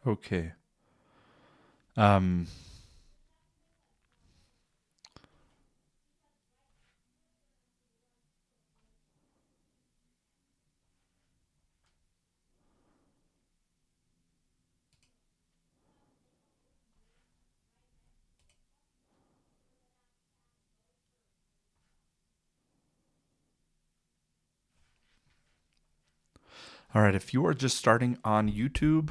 Okay. Um, all right. If you are just starting on YouTube,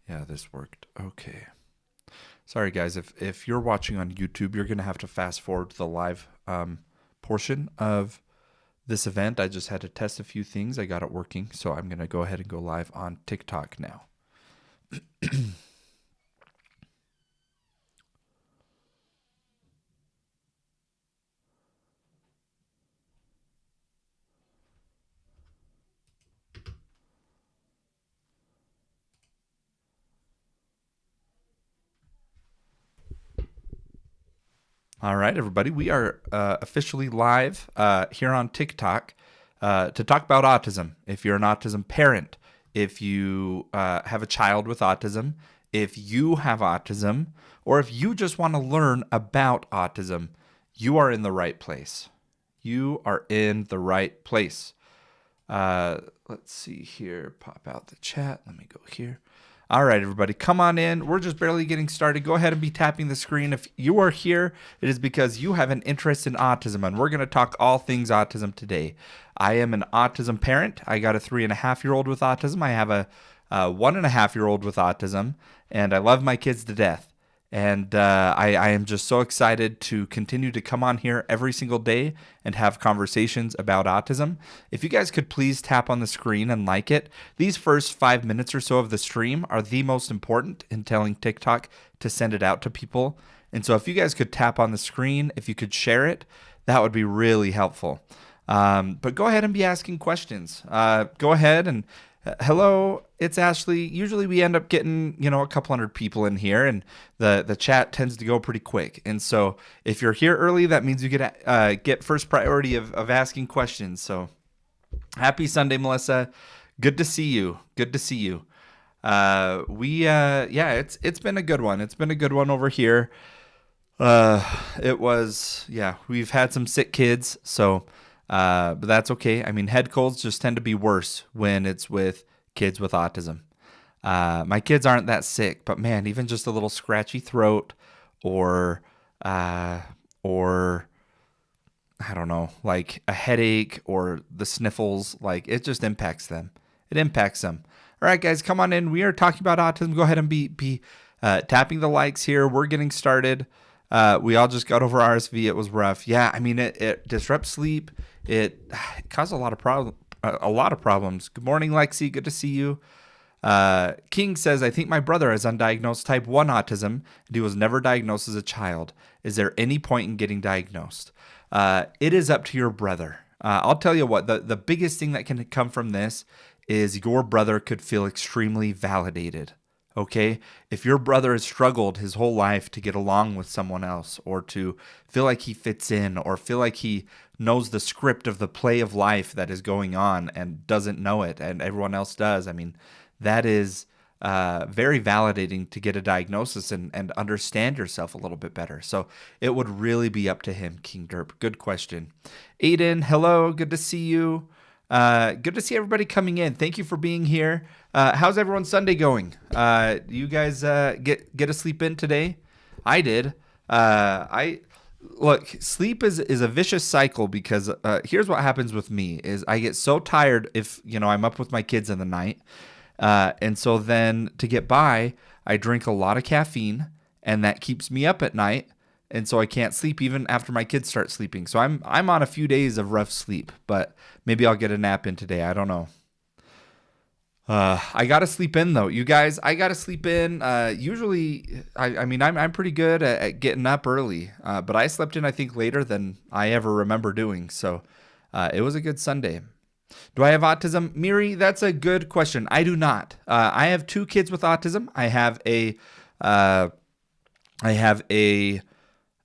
yeah, this worked. Okay. Sorry, guys. If you're watching on YouTube, you're gonna have to fast forward to the live portion of this event. I just had to test a few things. I got it working, so I'm gonna go ahead and go live on TikTok now. All right, everybody. We are officially live here on TikTok to talk about autism. If you're an autism parent, if you have a child with autism, if you have autism, or if you just want to learn about autism, you are in the right place. You are in the right place. Let's see here. Pop out the chat. Let me go here. All right, everybody, come on in. We're just barely getting started. Go ahead and be tapping the screen. If you are here, it is because you have an interest in autism, and we're going to talk all things autism today. I am an autism parent. I got a 3.5-year-old with autism. I have a 1.5-year-old with autism, and I love my kids to death. And I am just so excited to continue to come on here every single day and have conversations about autism. If you guys could please tap on the screen and like it. These first 5 minutes or so of the stream are the most important in telling TikTok to send it out to people. And so if you guys could tap on the screen, if you could share it, that would be really helpful. But go ahead and be asking questions. Go ahead and hello, it's Ashley. Usually we end up getting, a couple hundred people in here, and the chat tends to go pretty quick. And so if you're here early, that means you get first priority of asking questions. So happy Sunday, Melissa. Good to see you. Good to see you. It's been a good one. It's been a good one over here. We've had some sick kids, so but that's okay. I mean, head colds just tend to be worse when it's with kids with autism. My kids aren't that sick, but man, even just a little scratchy throat or I don't know, like a headache or the sniffles, like it just impacts them. It impacts them. All right, guys, come on in. We are talking about autism. Go ahead and be tapping the likes here. We're getting started. We all just got over RSV. It was rough. Yeah, I mean, it disrupts sleep. It caused a lot of problems. Good morning, Lexi. Good to see you. King says, I think my brother has undiagnosed type 1 autism, and he was never diagnosed as a child. Is there any point in getting diagnosed? It is up to your brother. I'll tell you what, the biggest thing that can come from this is your brother could feel extremely validated. Okay, if your brother has struggled his whole life to get along with someone else, or to feel like he fits in, or feel like he knows the script of the play of life that is going on and doesn't know it, and everyone else does, I mean, that is very validating to get a diagnosis and understand yourself a little bit better. So it would really be up to him, King Derp. Good question. Aiden, hello. Good to see you. Good to see everybody coming in. Thank you for being here. How's everyone's Sunday going? You guys get to sleep in today? I did. Look, sleep is a vicious cycle because here's what happens with me is I get so tired if I'm up with my kids in the night, and so then to get by, I drink a lot of caffeine, and that keeps me up at night. And so I can't sleep even after my kids start sleeping. So I'm on a few days of rough sleep, but maybe I'll get a nap in today. I don't know. I gotta sleep in though, you guys. I gotta sleep in. Usually, I'm pretty good at getting up early, but I slept in I think later than I ever remember doing. So it was a good Sunday. Do I have autism, Miri? That's a good question. I do not. I have 2 kids with autism. I have a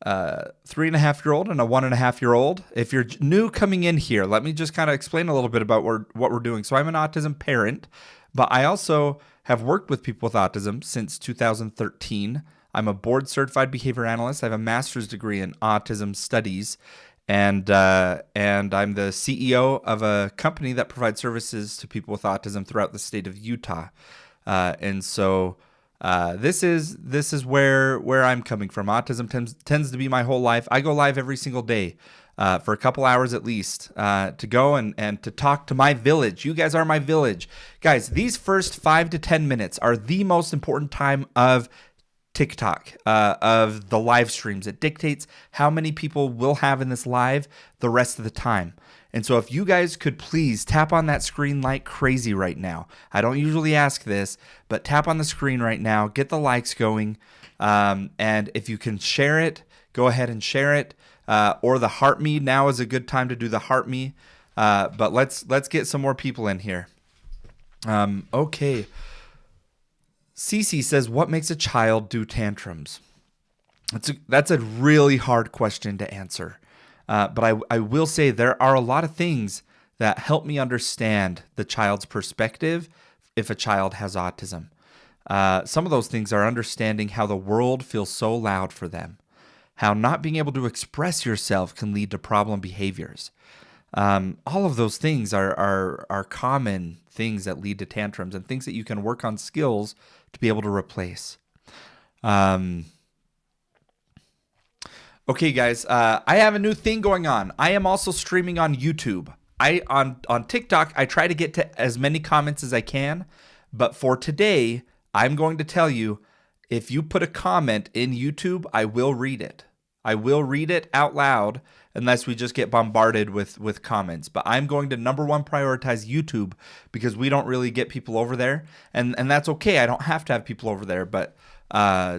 3.5-year-old and a 1.5-year-old. If you're new coming in here, let me just kind of explain a little bit about what we're doing. So I'm an autism parent, but I also have worked with people with autism since 2013. I'm a board certified behavior analyst. I have a master's degree in autism studies, and I'm the CEO of a company that provides services to people with autism throughout the state of Utah. And so this is where I'm coming from. Autism tends to be my whole life. I go live every single day for a couple hours at least to go and to talk to my village. You guys are my village. Guys, these first 5 to 10 minutes are the most important time of TikTok, of the live streams. It dictates how many people we'll have in this live the rest of the time. And so if you guys could please tap on that screen like crazy right now. I don't usually ask this, but tap on the screen right now, get the likes going. And if you can share it, go ahead and share it. Or the heart me. Now is a good time to do the heart me. But let's get some more people in here. Okay. Cece says, what makes a child do tantrums? That's a really hard question to answer. But I will say there are a lot of things that help me understand the child's perspective if a child has autism. Some of those things are understanding how the world feels so loud for them, how not being able to express yourself can lead to problem behaviors. All of those things are common things that lead to tantrums and things that you can work on skills to be able to replace. Okay, guys, I have a new thing going on. I am also streaming on YouTube. On TikTok, I try to get to as many comments as I can, but for today, I'm going to tell you, if you put a comment in YouTube, I will read it. I will read it out loud unless we just get bombarded with comments. But I'm going to number one prioritize YouTube because we don't really get people over there. And that's okay. I don't have to have people over there. But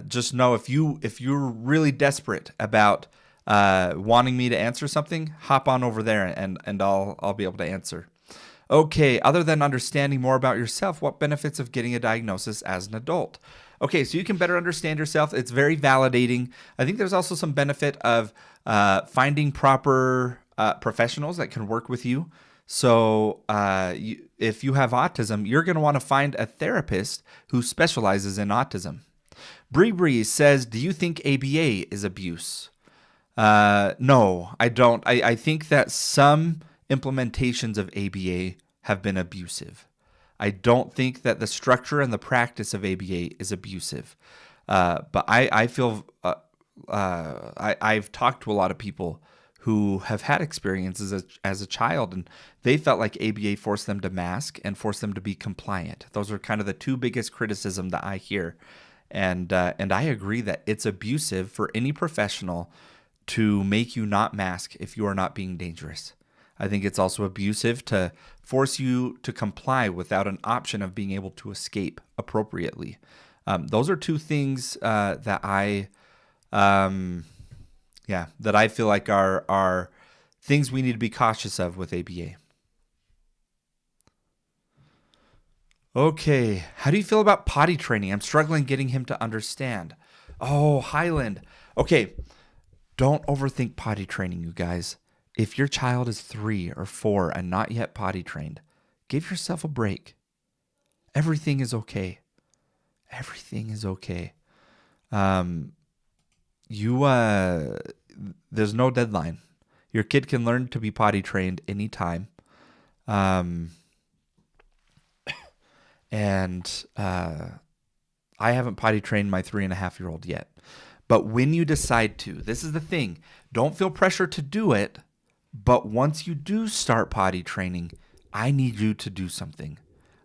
just know if you're really desperate about wanting me to answer something, hop on over there and I'll be able to answer. Okay, other than understanding more about yourself, what benefits of getting a diagnosis as an adult? Okay, so you can better understand yourself. It's very validating. I think there's also some benefit of finding proper professionals that can work with you. So if you have autism, you're going to want to find a therapist who specializes in autism. Bree says, do you think ABA is abuse? No, I don't. I think that some implementations of ABA have been abusive. I don't think that the structure and the practice of ABA is abusive. But I feel I've talked to a lot of people who have had experiences as a child, and they felt like ABA forced them to mask and forced them to be compliant. Those are kind of the two biggest criticism that I hear. And I agree that it's abusive for any professional to make you not mask if you are not being dangerous. I think it's also abusive to force you to comply without an option of being able to escape appropriately. Those are two things that I feel like are things we need to be cautious of with ABA. Okay, how do you feel about potty training? I'm struggling getting him to understand. Oh, Highland. Okay, don't overthink potty training, you guys. If your child is 3 or 4 and not yet potty trained, give yourself a break. Everything is okay. Everything is okay. There's no deadline. Your kid can learn to be potty trained anytime. And I haven't potty trained my 3.5-year-old yet. But when you decide to, this is the thing, don't feel pressure to do it. But once you do start potty training, I need you to do something.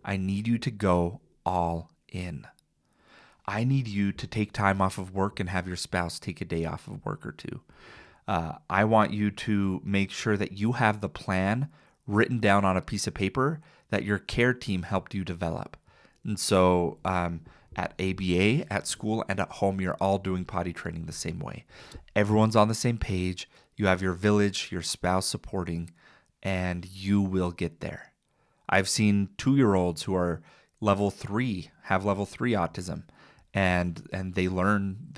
I need you to go all in. I need you to take time off of work and have your spouse take a day off of work or two. I want you to make sure that you have the plan written down on a piece of paper that your care team helped you develop. And so at ABA, at school, and at home, you're all doing potty training the same way. Everyone's on the same page. You have your village, your spouse supporting, and you will get there. I've seen 2-year-olds who are level 3, have level 3 autism, and they learn,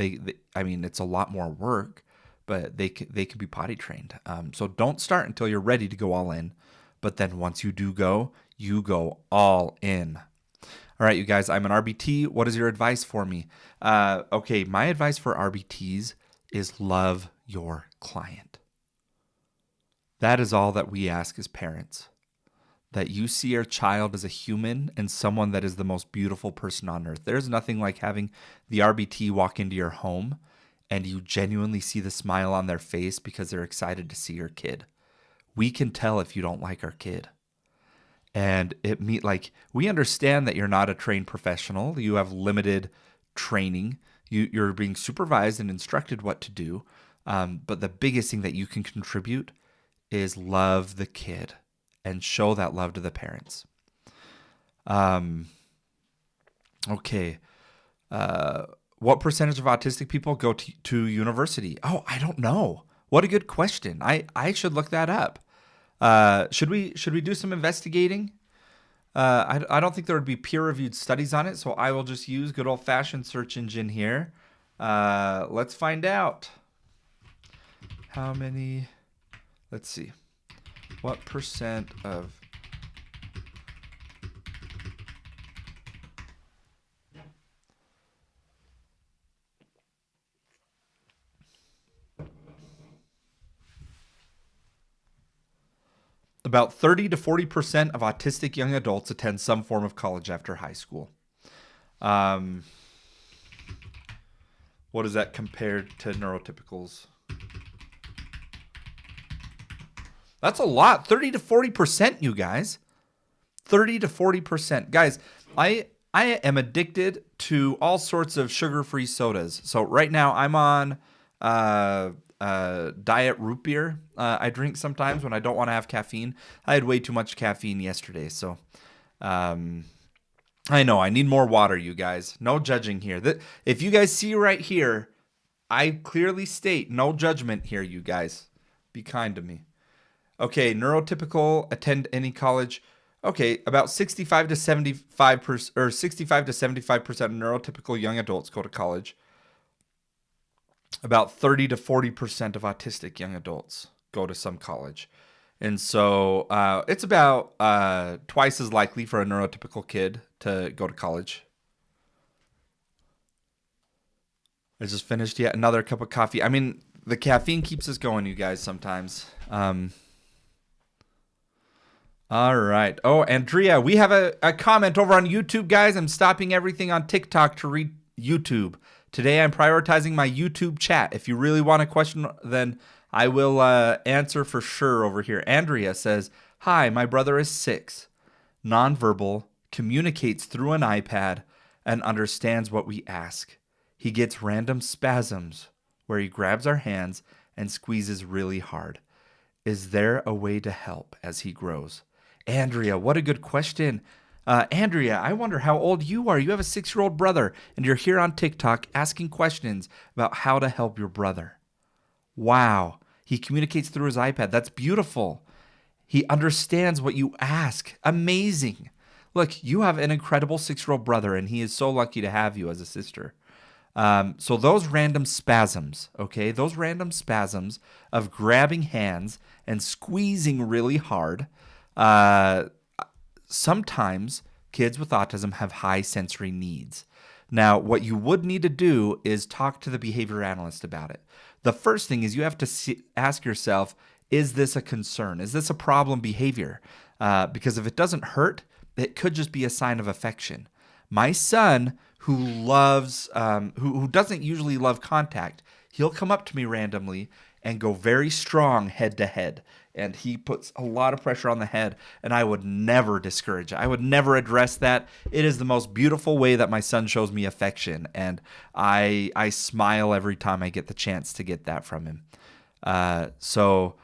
I mean, it's a lot more work, but they can be potty trained. So don't start until you're ready to go all in. But then once you do go, you go all in. All right, you guys, I'm an RBT. What is your advice for me? Okay, my advice for RBTs is love your client. That is all that we ask as parents. That you see your child as a human and someone that is the most beautiful person on earth. There's nothing like having the RBT walk into your home and you genuinely see the smile on their face because they're excited to see your kid. We can tell if you don't like our kid. And we understand that you're not a trained professional. You have limited training. You're being supervised and instructed what to do. But the biggest thing that you can contribute is love the kid and show that love to the parents. Okay. What percentage of autistic people go to university? Oh, I don't know. What a good question. I should look that up. Should we do some investigating? I don't think there would be peer-reviewed studies on it, so I will just use good old-fashioned search engine here. Let's find out. How many? Let's see. What percent of About 30 to 40% of autistic young adults attend some form of college after high school. What is that compared to neurotypicals? That's a lot. 30 to 40%, you guys. 30 to 40%. Guys, I am addicted to all sorts of sugar-free sodas. So right now I'm on diet root beer. I drink sometimes when I don't want to have caffeine. I had way too much caffeine yesterday, so I know I need more water, you guys. No judging here. If you guys see right here, I clearly state no judgment here, you guys. Be kind to me. Okay, neurotypical, attend any college. Okay, about 65 to 75% or 65 to 75% of neurotypical young adults go to college. About 30 to 40% of autistic young adults go to some college. And so it's about twice as likely for a neurotypical kid to go to college. I just finished yet another cup of coffee. I mean, the caffeine keeps us going, you guys, sometimes. All right. Oh, Andrea, we have a comment over on YouTube, guys. I'm stopping everything on TikTok to read YouTube. Today, I'm prioritizing my YouTube chat. If you really want a question, then I will answer for sure over here. Andrea says, hi, my brother is 6, nonverbal, communicates through an iPad, and understands what we ask. He gets random spasms where he grabs our hands and squeezes really hard. Is there a way to help as he grows? Andrea, what a good question. Andrea, I wonder how old you are. You have a 6-year-old brother, and you're here on TikTok asking questions about how to help your brother. Wow. He communicates through his iPad. That's beautiful. He understands what you ask. Amazing. Look, you have an incredible 6-year-old brother, and he is so lucky to have you as a sister. So those random spasms, okay, those random spasms of grabbing hands and squeezing really hard, sometimes kids with autism have high sensory needs. Now, what you would need to do is talk to the behavior analyst about it. The first thing is you have to ask yourself, is this a concern? Is this a problem behavior? Because if it doesn't hurt, it could just be a sign of affection. My son, who loves, who doesn't usually love contact, he'll come up to me randomly and go very strong head to head. And he puts a lot of pressure on the head, and I would never discourage it. I would never address that. It is the most beautiful way that my son shows me affection, and I smile every time I get the chance to get that from him. So,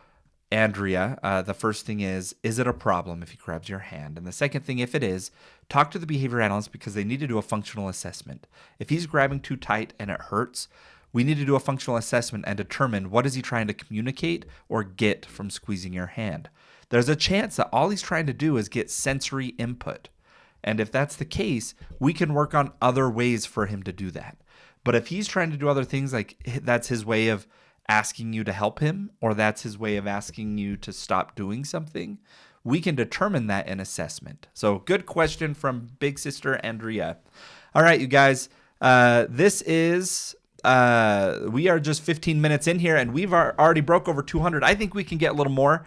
Andrea, the first thing is it a problem if he grabs your hand? And the second thing, if it is, talk to the behavior analyst because they need to do a functional assessment. If he's grabbing too tight and it hurts, we need to do a functional assessment and determine what is he trying to communicate or get from squeezing your hand. There's a chance that all he's trying to do is get sensory input. And if that's the case, we can work on other ways for him to do that. But if he's trying to do other things, like that's his way of asking you to help him or that's his way of asking you to stop doing something, we can determine that in assessment. So good question from Big Sister Andrea. All right, you guys, this is, we are just 15 minutes in here and we've already broke over 200. I think we can get a little more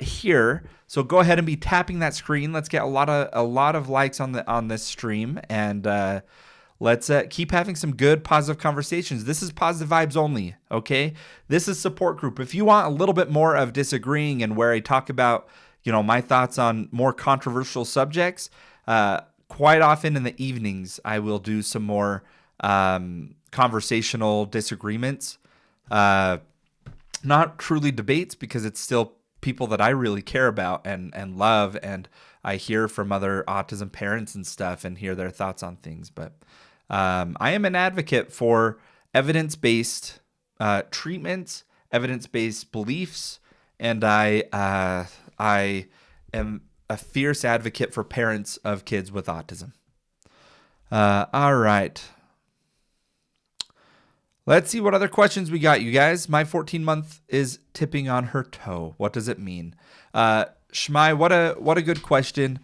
here. So go ahead and be tapping that screen. Let's get a lot of likes on this stream, and let's keep having some good positive conversations. This is positive vibes only, okay? This is support group. If you want a little bit more of disagreeing and where I talk about, my thoughts on more controversial subjects, quite often in the evenings I will do some more conversational disagreements. Not truly debates, because it's still people that I really care about and love, and I hear from other autism parents and stuff and hear their thoughts on things. But I am an advocate for evidence-based treatments, evidence-based beliefs, and I am a fierce advocate for parents of kids with autism. All right. Let's see what other questions we got, you guys. My 14-month is tipping on her toe. What does it mean? Shmai, what a good question.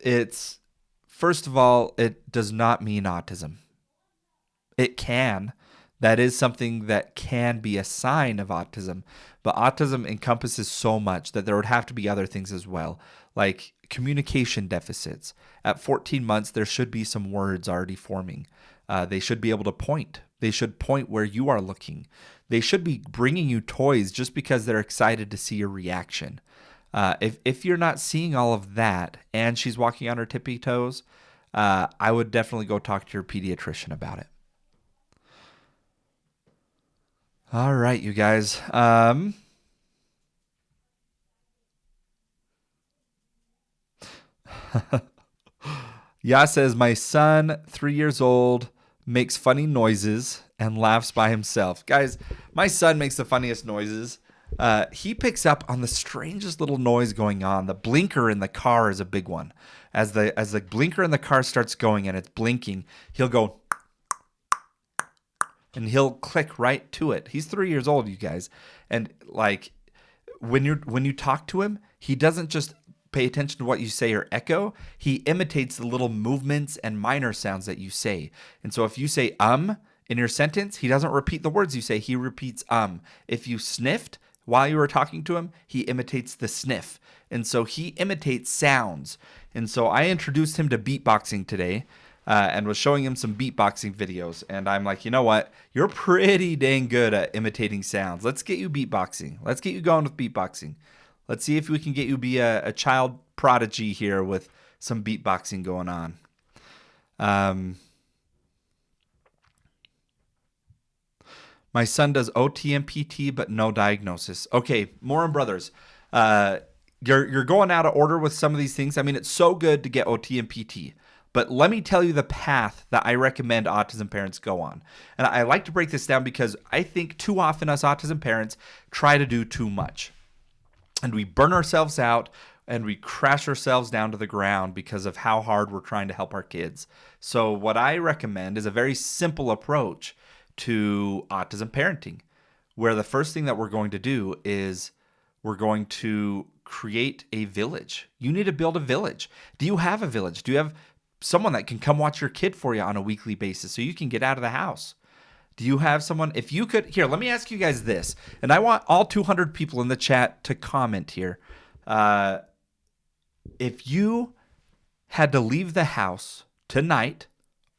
It's, first of all, it does not mean autism. It can. That is something that can be a sign of autism. But autism encompasses so much that there would have to be other things as well, like communication deficits. At 14 months, there should be some words already forming. They should be able to point. They should point where you are looking. They should be bringing you toys just because they're excited to see your reaction. If you're not seeing all of that and she's walking on her tippy toes, I would definitely go talk to your pediatrician about it. All right, you guys. Ya says, my son, 3 years old, makes funny noises and laughs by himself. Guys, my son makes the funniest noises. He picks up on the strangest little noise going on. The blinker in the car is a big one. As the blinker in the car starts going and it's blinking, he'll go and he'll click right to it. He's 3 years old, you guys. And like when you talk to him, he doesn't just pay attention to what you say or echo. He imitates the little movements and minor sounds that you say. And so if you say in your sentence, he doesn't repeat the words you say. He repeats If you sniffed while you were talking to him, he imitates the sniff. And so he imitates sounds. And so I introduced him to beatboxing today and was showing him some beatboxing videos. And I'm like, you know what? You're pretty dang good at imitating sounds. Let's get you beatboxing. Let's get you going with beatboxing. Let's see if we can get you be a child prodigy here with some beatboxing going on. My son does OT and PT, but no diagnosis. Okay, Morin Brothers, you're going out of order with some of these things. I mean, it's so good to get OT and PT, but let me tell you the path that I recommend autism parents go on. And I like to break this down because I think too often us autism parents try to do too much. And we burn ourselves out and we crash ourselves down to the ground because of how hard we're trying to help our kids. So what I recommend is a very simple approach to autism parenting, where the first thing that we're going to do is we're going to create a village. You need to build a village. Do you have a village? Do you have someone that can come watch your kid for you on a weekly basis so you can get out of the house? Do you have someone, if you could, here, let me ask you guys this, and I want all 200 people in the chat to comment here. If you had to leave the house tonight,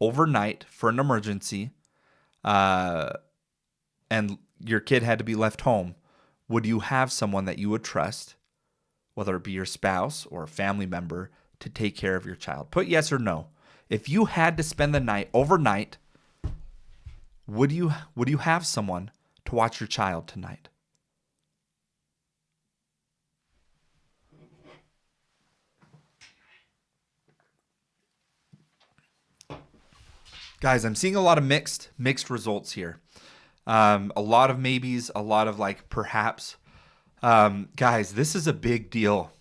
overnight, for an emergency, and your kid had to be left home, would you have someone that you would trust, whether it be your spouse or a family member, to take care of your child? Put yes or no. If you had to spend the night overnight, would you have someone to watch your child tonight? Guys, I'm seeing a lot of mixed results here. A lot of maybes, a lot of like perhaps. Guys, this is a big deal.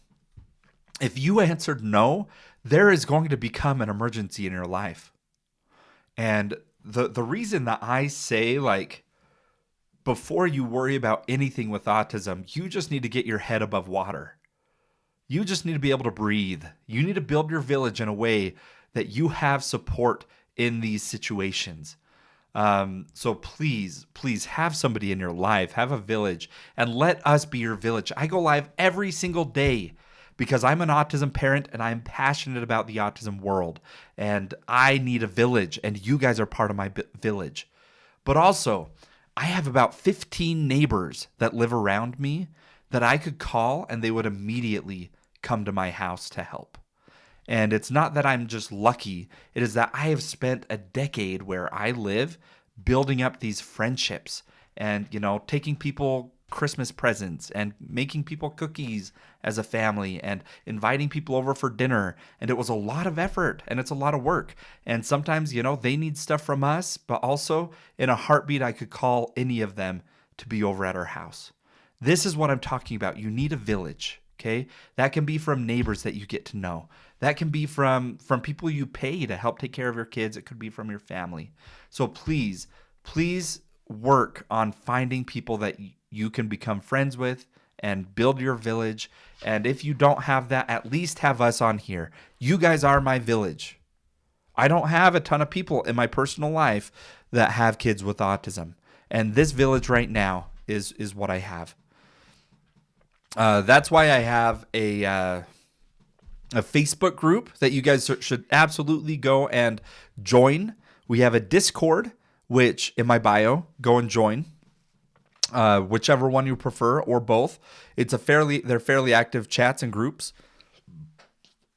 If you answered no, there is going to become an emergency in your life. And the reason that I say like before you worry about anything with autism, you just need to get your head above water. You just need to be able to breathe. You need to build your village in a way that you have support in these situations. So please, please have somebody in your life, have a village, and let us be your village. I go live every single day because I'm an autism parent and I'm passionate about the autism world. And I need a village, and you guys are part of my village. But also, I have about 15 neighbors that live around me that I could call and they would immediately come to my house to help. And it's not that I'm just lucky. It is that I have spent a decade where I live building up these friendships and, taking people Christmas presents and making people cookies as a family and inviting people over for dinner. And it was a lot of effort and it's a lot of work. And sometimes, they need stuff from us, but also in a heartbeat, I could call any of them to be over at our house. This is what I'm talking about. You need a village, okay? That can be from neighbors that you get to know. That can be from people you pay to help take care of your kids. It could be from your family. So please work on finding people that you can become friends with and build your village. And if you don't have that, at least have us on here. You guys are my village. I don't have a ton of people in my personal life that have kids with autism. And this village right now is what I have. That's why I have a Facebook group that you guys should absolutely go and join. We have a Discord, which in my bio, go and join. Whichever one you prefer or both. They're fairly active chats and groups.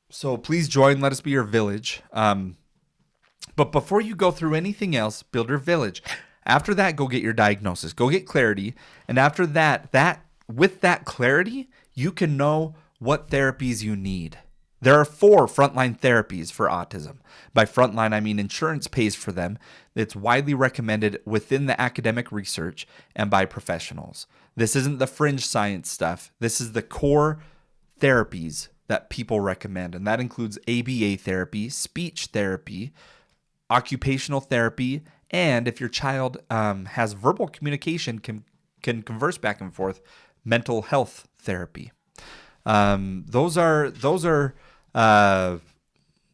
So please join. Let us be your village. But before you go through anything else, build your village. After that, go get your diagnosis. Go get clarity. And after that with that clarity, you can know what therapies you need. There are 4 frontline therapies for autism. By frontline, I mean insurance pays for them. It's widely recommended within the academic research and by professionals. This isn't the fringe science stuff. This is the core therapies that people recommend, and that includes ABA therapy, speech therapy, occupational therapy, and if your child has verbal communication, can converse back and forth, mental health therapy. Those are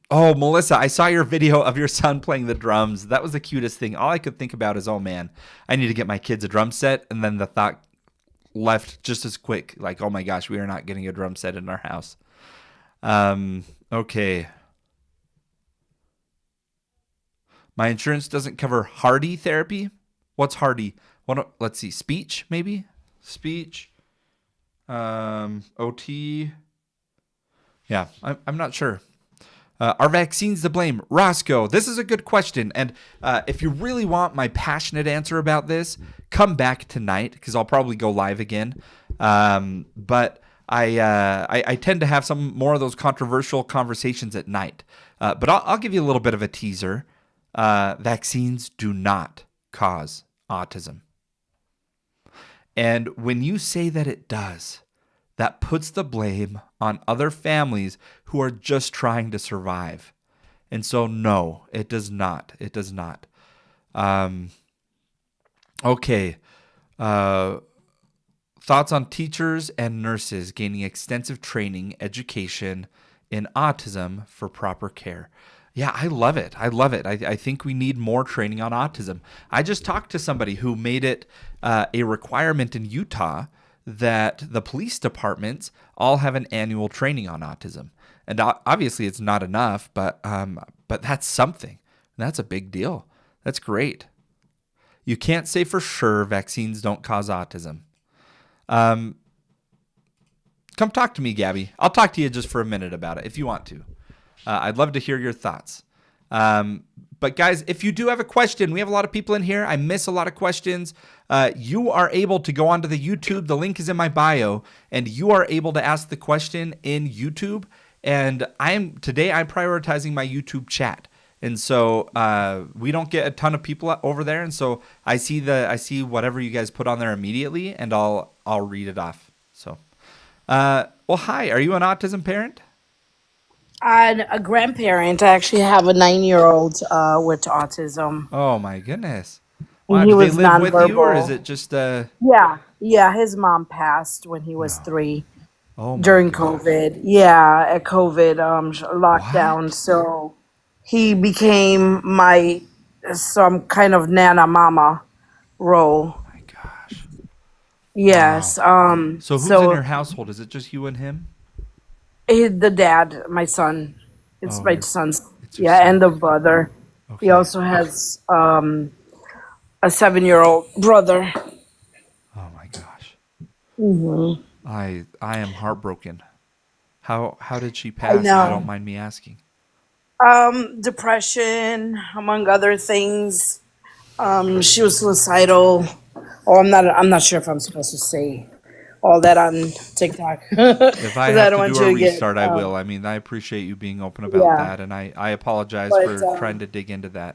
oh, Melissa, I saw your video of your son playing the drums. That was the cutest thing. All I could think about is, oh man, I need to get my kids a drum set. And then the thought left just as quick, like, oh my gosh, we are not getting a drum set in our house. Okay. My insurance doesn't cover Hardy therapy. What's Hardy? Let's see, speech maybe? Speech. OT. Yeah, I'm not sure. Are vaccines to blame? Roscoe, this is a good question. And if you really want my passionate answer about this, come back tonight because I'll probably go live again. But I tend to have some more of those controversial conversations at night. But I'll give you a little bit of a teaser. Vaccines do not cause autism. And when you say that it does, that puts the blame on other families who are just trying to survive. And so, no, it does not. It does not. Okay. Thoughts on teachers and nurses gaining extensive training, education in autism for proper care. Yeah, I love it. I love it. I think we need more training on autism. I just talked to somebody who made it a requirement in Utah that the police departments all have an annual training on autism. And obviously it's not enough, but that's something. That's a big deal. That's great. You can't say for sure vaccines don't cause autism. Come talk to me, Gabby. I'll talk to you just for a minute about it if you want to. I'd love to hear your thoughts. But guys, if you do have a question, we have a lot of people in here. I miss a lot of questions. You are able to go onto the YouTube. The link is in my bio, and you are able to ask the question in YouTube. And today I'm prioritizing my YouTube chat. And so we don't get a ton of people over there. And so I see whatever you guys put on there immediately, and I'll read it off. So, well, hi. Are you an autism parent? I'm a grandparent. I actually have a 9-year-old with autism. Oh my goodness. Wow, He do they was live with you or is nonverbal. it just Yeah, yeah. His mom passed when he was no. 3 Oh my during gosh. COVID. Yeah, at COVID lockdown. What? So he became my some kind of nana mama Oh role. my gosh. Wow. Yes. So who's in So your household? Is it just you and him? the dad, my son. It's Oh, my son's. it's your Yeah, and son. the brother. He Okay. also has a 7-year-old brother. Oh my gosh. Hmm. I am heartbroken. How did she I pass if you don't know. mind me asking? Depression, among other things. She was suicidal. Oh, I'm not sure if I'm supposed to say all that on TikTok If I because I have don't to do want a you to get restart, I will. I mean, I appreciate you being open about yeah. that and I apologize But for trying to dig into that.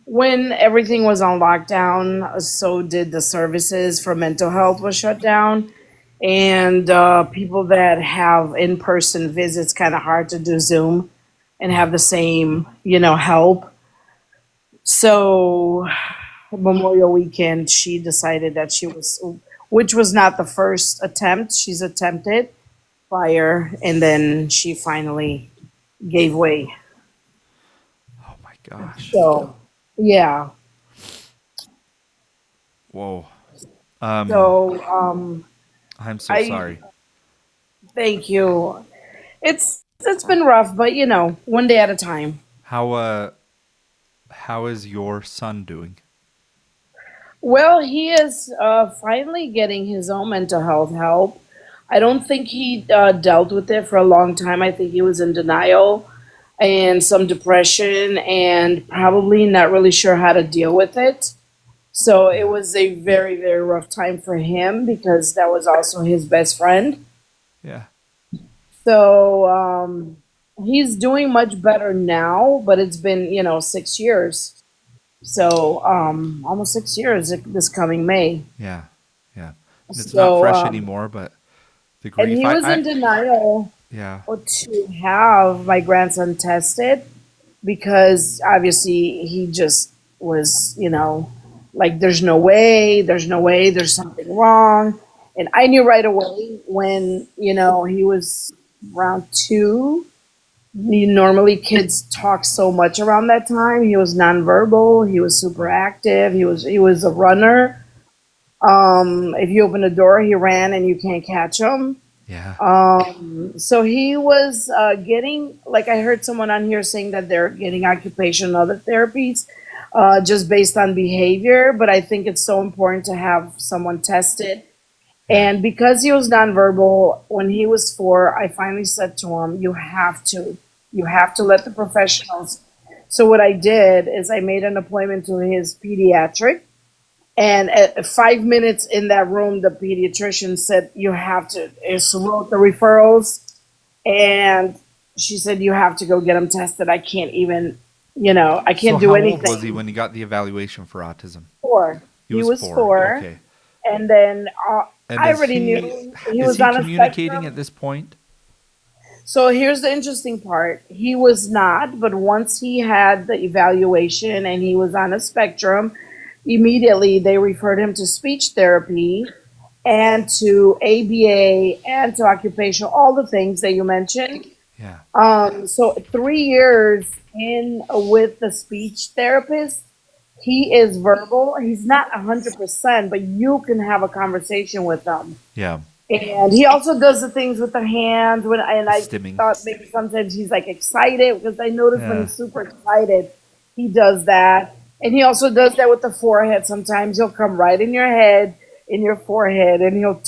when everything was on lockdown, so did the services for mental health was shut down, and people that have in person visits kind of hard to do Zoom and Yeah. have the same help. So Memorial Weekend, she decided that which was not the first attempt she's attempted prior, and then she finally gave way. Oh my gosh. So, yeah. Whoa. Um, So, I'm so I sorry. thank you. It's been rough, but one day at a time. How how is your son doing? Well, he is finally getting his own mental health help. I don't think he dealt with it for a long time. I think he was in denial and some depression and probably not really sure how to deal with it. So it Yeah. was a very, very rough time for him because that was also his best friend. Yeah. So he's doing much better now, but it's been, 6 years. So almost 6 years this coming May. Yeah. Yeah. And it's not So, fresh anymore, but the and grief he was I in denial yeah. to have my grandson tested because obviously he just was, like, there's no way, there's something wrong. And I knew right away when, he was around 2. Normally kids talk so much around that time. He was nonverbal. He was super Right. active. He was a runner. If you open the door, he ran and you can't catch him. Yeah. So he was getting, like I heard someone on here saying that they're getting occupational other therapies just based on behavior. But I think it's so important to have someone tested. Yeah. And because he was nonverbal, when he was 4, I finally said to him, you have to let the professionals. So what I did is I made an appointment to his pediatric. And at 5 minutes in that room, the pediatrician said, you have to, wrote the referrals. And she said, you have to go get him tested. I can't even, I So can't do how old was he anything. when he got the evaluation for autism? 4. He He was was 4. 4. Okay. And then And I already knew he is was he on a communicating spectrum. at this point? So here's the interesting part. He was not, but once he had the evaluation and he was on a spectrum, immediately they referred him to speech therapy and to ABA and to occupational, all the things that you mentioned. Yeah. So 3 years in with the speech therapist, he is verbal. He's not 100%, but you can have a conversation with him. Yeah. And he also does the things with the hands. And The I stimming. thought maybe sometimes he's like excited because I noticed when Yeah. he's super excited, he does that. And he also does that with the forehead. Sometimes he'll come right in your head, in your forehead, and he'll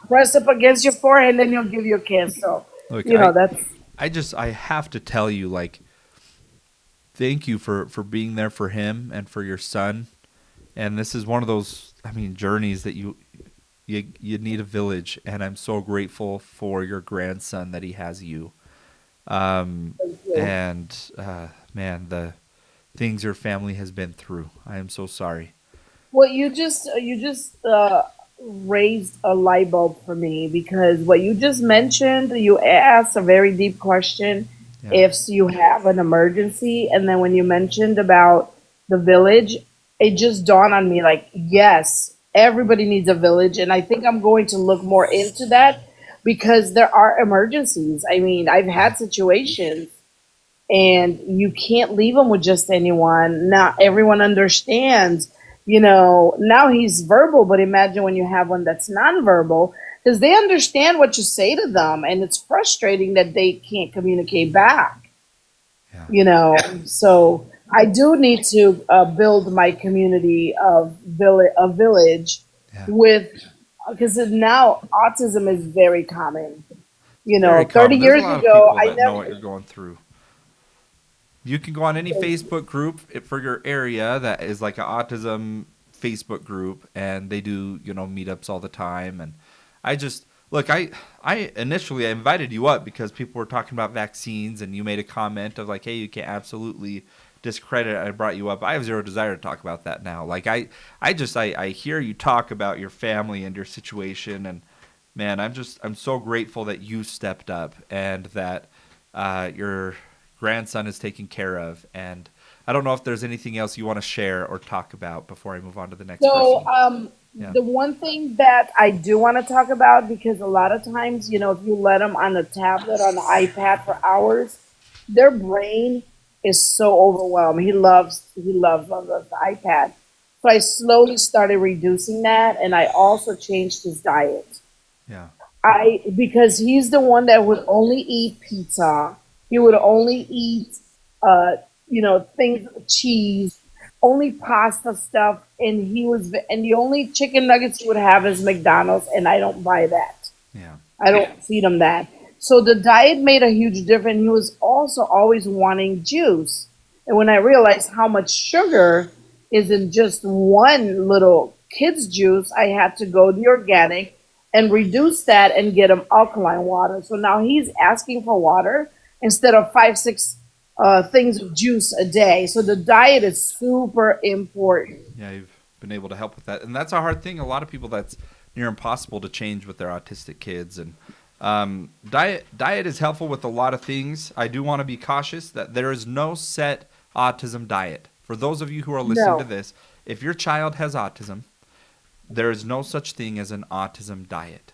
press up against your forehead, and then he'll give you a kiss. So, Look, that's I have to tell you, like, thank you for being there for him and for your son. And this is one of those, I mean, journeys that you need a village, and I'm so grateful for your grandson that he has you. Um, thank you. and man, the things your family has been through. I am so sorry. Well, you just raised a light bulb for me because what you just mentioned, you asked a very deep question. Yeah. If you have an emergency, and then when you mentioned about the village, it just dawned on me like, yes, everybody needs a village. And I think I'm going to look more into that because there are emergencies. I mean, I've Yeah. had situations and you can't leave him with just anyone. Not everyone understands. Now he's verbal, but imagine when you have one that's nonverbal, because they understand what you say to them, and it's frustrating that they can't communicate back. Yeah. So I do need to build my community of village Yeah. with because now autism is very common. It's very 30 common. There's a years lot of ago, people I that know never. what you're going through. You can go on any Facebook group for your area that is like an autism Facebook group, and they do, meetups all the time. And I just look, I initially I invited you up because people were talking about vaccines, and you made a comment of like, hey, you can absolutely discredit it. I brought you up. I have zero desire to talk about that now. Like I hear you talk about your family and your situation, and man, I'm so grateful that you stepped up and that your grandson is taken care of. And I don't know if there's anything else you want to share or talk about before I move on to the next So, person. Yeah. the one thing that I do want to talk about, because a lot of times, if you let them on the tablet, on the iPad for hours, their brain is so overwhelmed. He loves the iPad. So I slowly started reducing that, and I also changed his diet. Yeah. Because he's the one that would only eat pizza. He would only eat, uh, things with cheese, only pasta stuff, and the only chicken nuggets he would have is McDonald's, and I don't buy that. Yeah. I don't feed him that. So the diet made a huge difference. He was also always wanting juice, and when I realized how much sugar is in just one little kid's juice, I had to go the organic and reduce that and get him alkaline water. So now he's asking for water instead of 5, 6 things of juice a day. So the diet is super important. Yeah, you've been able to help with that. And that's a hard thing. A lot of people that's near impossible to change with their autistic kids. And diet is helpful with a lot of things. I do want to be cautious that there is no set autism diet. For those of you who are listening to No, this, if your child has autism, there is no such thing as an autism diet.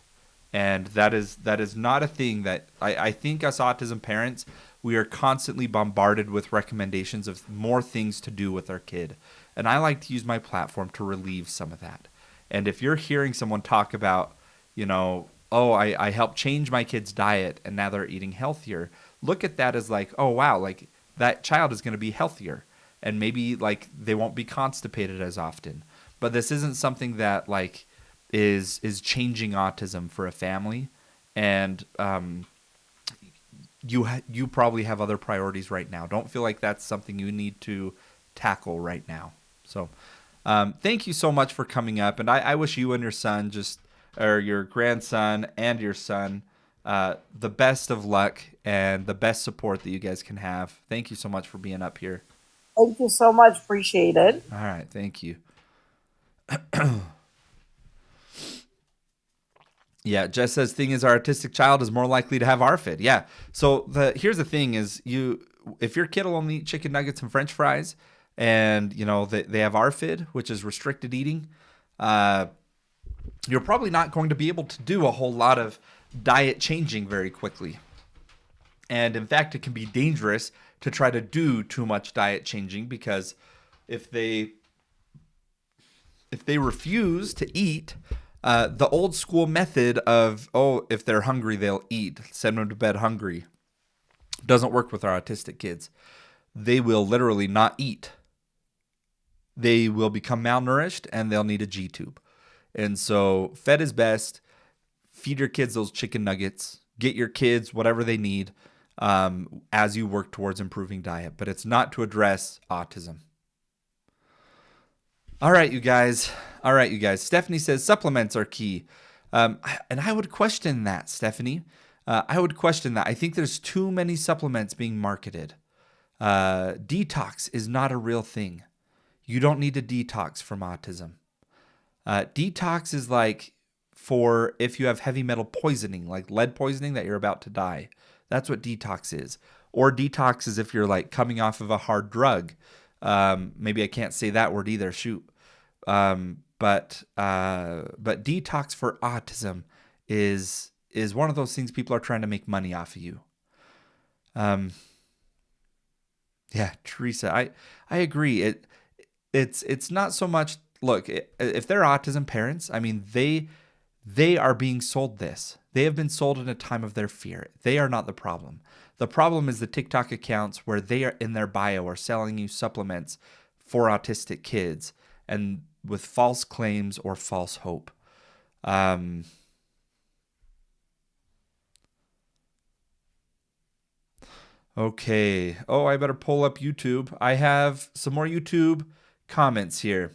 And that is not a thing that I think us autism parents, we are constantly bombarded with recommendations of more things to do with our kid. And I like to use my platform to relieve some of that. And if you're hearing someone talk about, oh, I helped change my kid's diet and now they're eating healthier, look at that as like, oh, wow, like that child is going to be healthier. And maybe like they won't be constipated as often. But this isn't something that like is changing autism for a family. And you probably have other priorities right now. Don't feel like that's something you need to tackle right now. So thank you so much for coming up. And I wish you and your son or your grandson and your son the best of luck and the best support that you guys can have. Thank you so much for being up here. thank you so much. Appreciate it. All right. Thank you. Yeah, Jess says thing is our autistic child is more likely to have ARFID. Yeah. So here's the thing is if your kid will only eat chicken nuggets and French fries, and they have ARFID, which is restricted eating, you're probably not going to be able to do a whole lot of diet changing very quickly. And in fact, it can be dangerous to try to do too much diet changing because if they refuse to eat, the old school method of, oh, if they're hungry, they'll eat, send them to bed hungry, doesn't work with our autistic kids. They will literally not eat. They will become malnourished and they'll need a G tube. And so fed is best. Feed your kids those chicken nuggets. Get your kids whatever they need as you work towards improving diet. But it's not to address autism. All right, you guys. Stephanie says supplements are key. And I would question that, Stephanie. I would question that. I think there's too many supplements being marketed. Detox is not a real thing. You don't need a detox from autism. Detox is like for if you have heavy metal poisoning, like lead poisoning that you're about to die. That's what detox is. Or detox is if you're like coming off of a hard drug. Maybe I can't say that word either. Shoot. But detox for autism is one of those things people are trying to make money off of you. Um, yeah, Teresa, I agree. It's not so much. Look, if they're autism parents, I mean they are being sold this. They have been sold in a time of their fear. They are not the problem. The problem is the TikTok accounts where they are in their bio are selling you supplements for autistic kids and with false claims or false hope. Um, okay. Oh, I better pull up YouTube. I have some more YouTube comments here.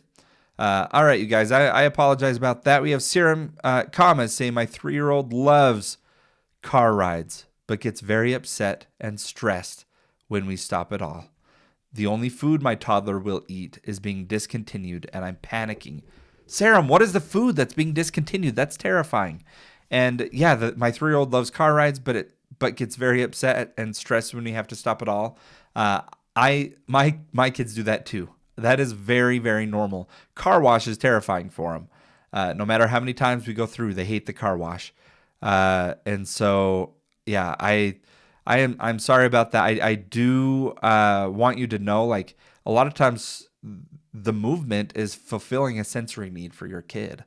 All right, you guys. I apologize about that. We have Serum comments saying my 3-year-old loves car rides, but gets very upset and stressed when we stop at all. The only food my toddler will eat is being discontinued, and I'm panicking. Serum, what is the food that's being discontinued? That's terrifying. And yeah, my 3-year-old loves car rides, but gets very upset and stressed when we have to stop at all. My kids do that too. That is very, very normal. Car wash is terrifying for them. No matter how many times we go through, they hate the car wash. And so, yeah, I'm sorry about that. I do want you to know, like, a lot of times the movement is fulfilling a sensory need for your kid.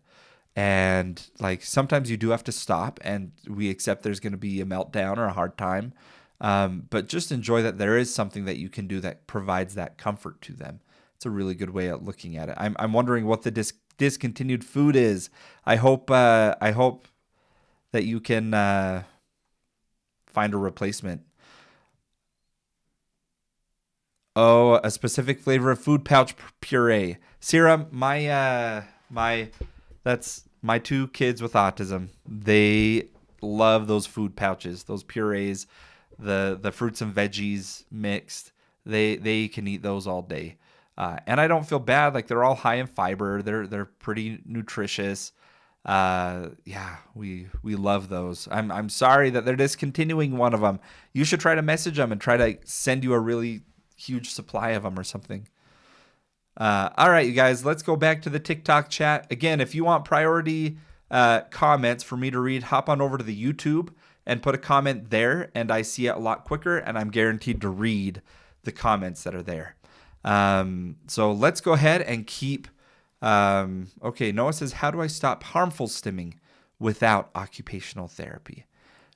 And like sometimes you do have to stop, and we accept there's going to be a meltdown or a hard time. But just enjoy that there is something that you can do that provides that comfort to them. It's a really good way of looking at it. I'm wondering what the discontinued food is. I hope that you can find a replacement. Oh, a specific flavor of food pouch puree. Serum, that's my 2 kids with autism. They love those food pouches, those purees, the fruits and veggies mixed. They can eat those all day. And I don't feel bad. Like, they're all high in fiber. They're pretty nutritious. Yeah, we love those. I'm sorry that they're discontinuing one of them. You should try to message them and try to send you a really huge supply of them or something. All right, you guys, let's go back to the TikTok chat. Again, if you want priority comments for me to read, hop on over to the YouTube and put a comment there, and I see it a lot quicker, and I'm guaranteed to read the comments that are there. So let's go ahead and keep. Okay, Noah says, how do I stop harmful stimming without occupational therapy?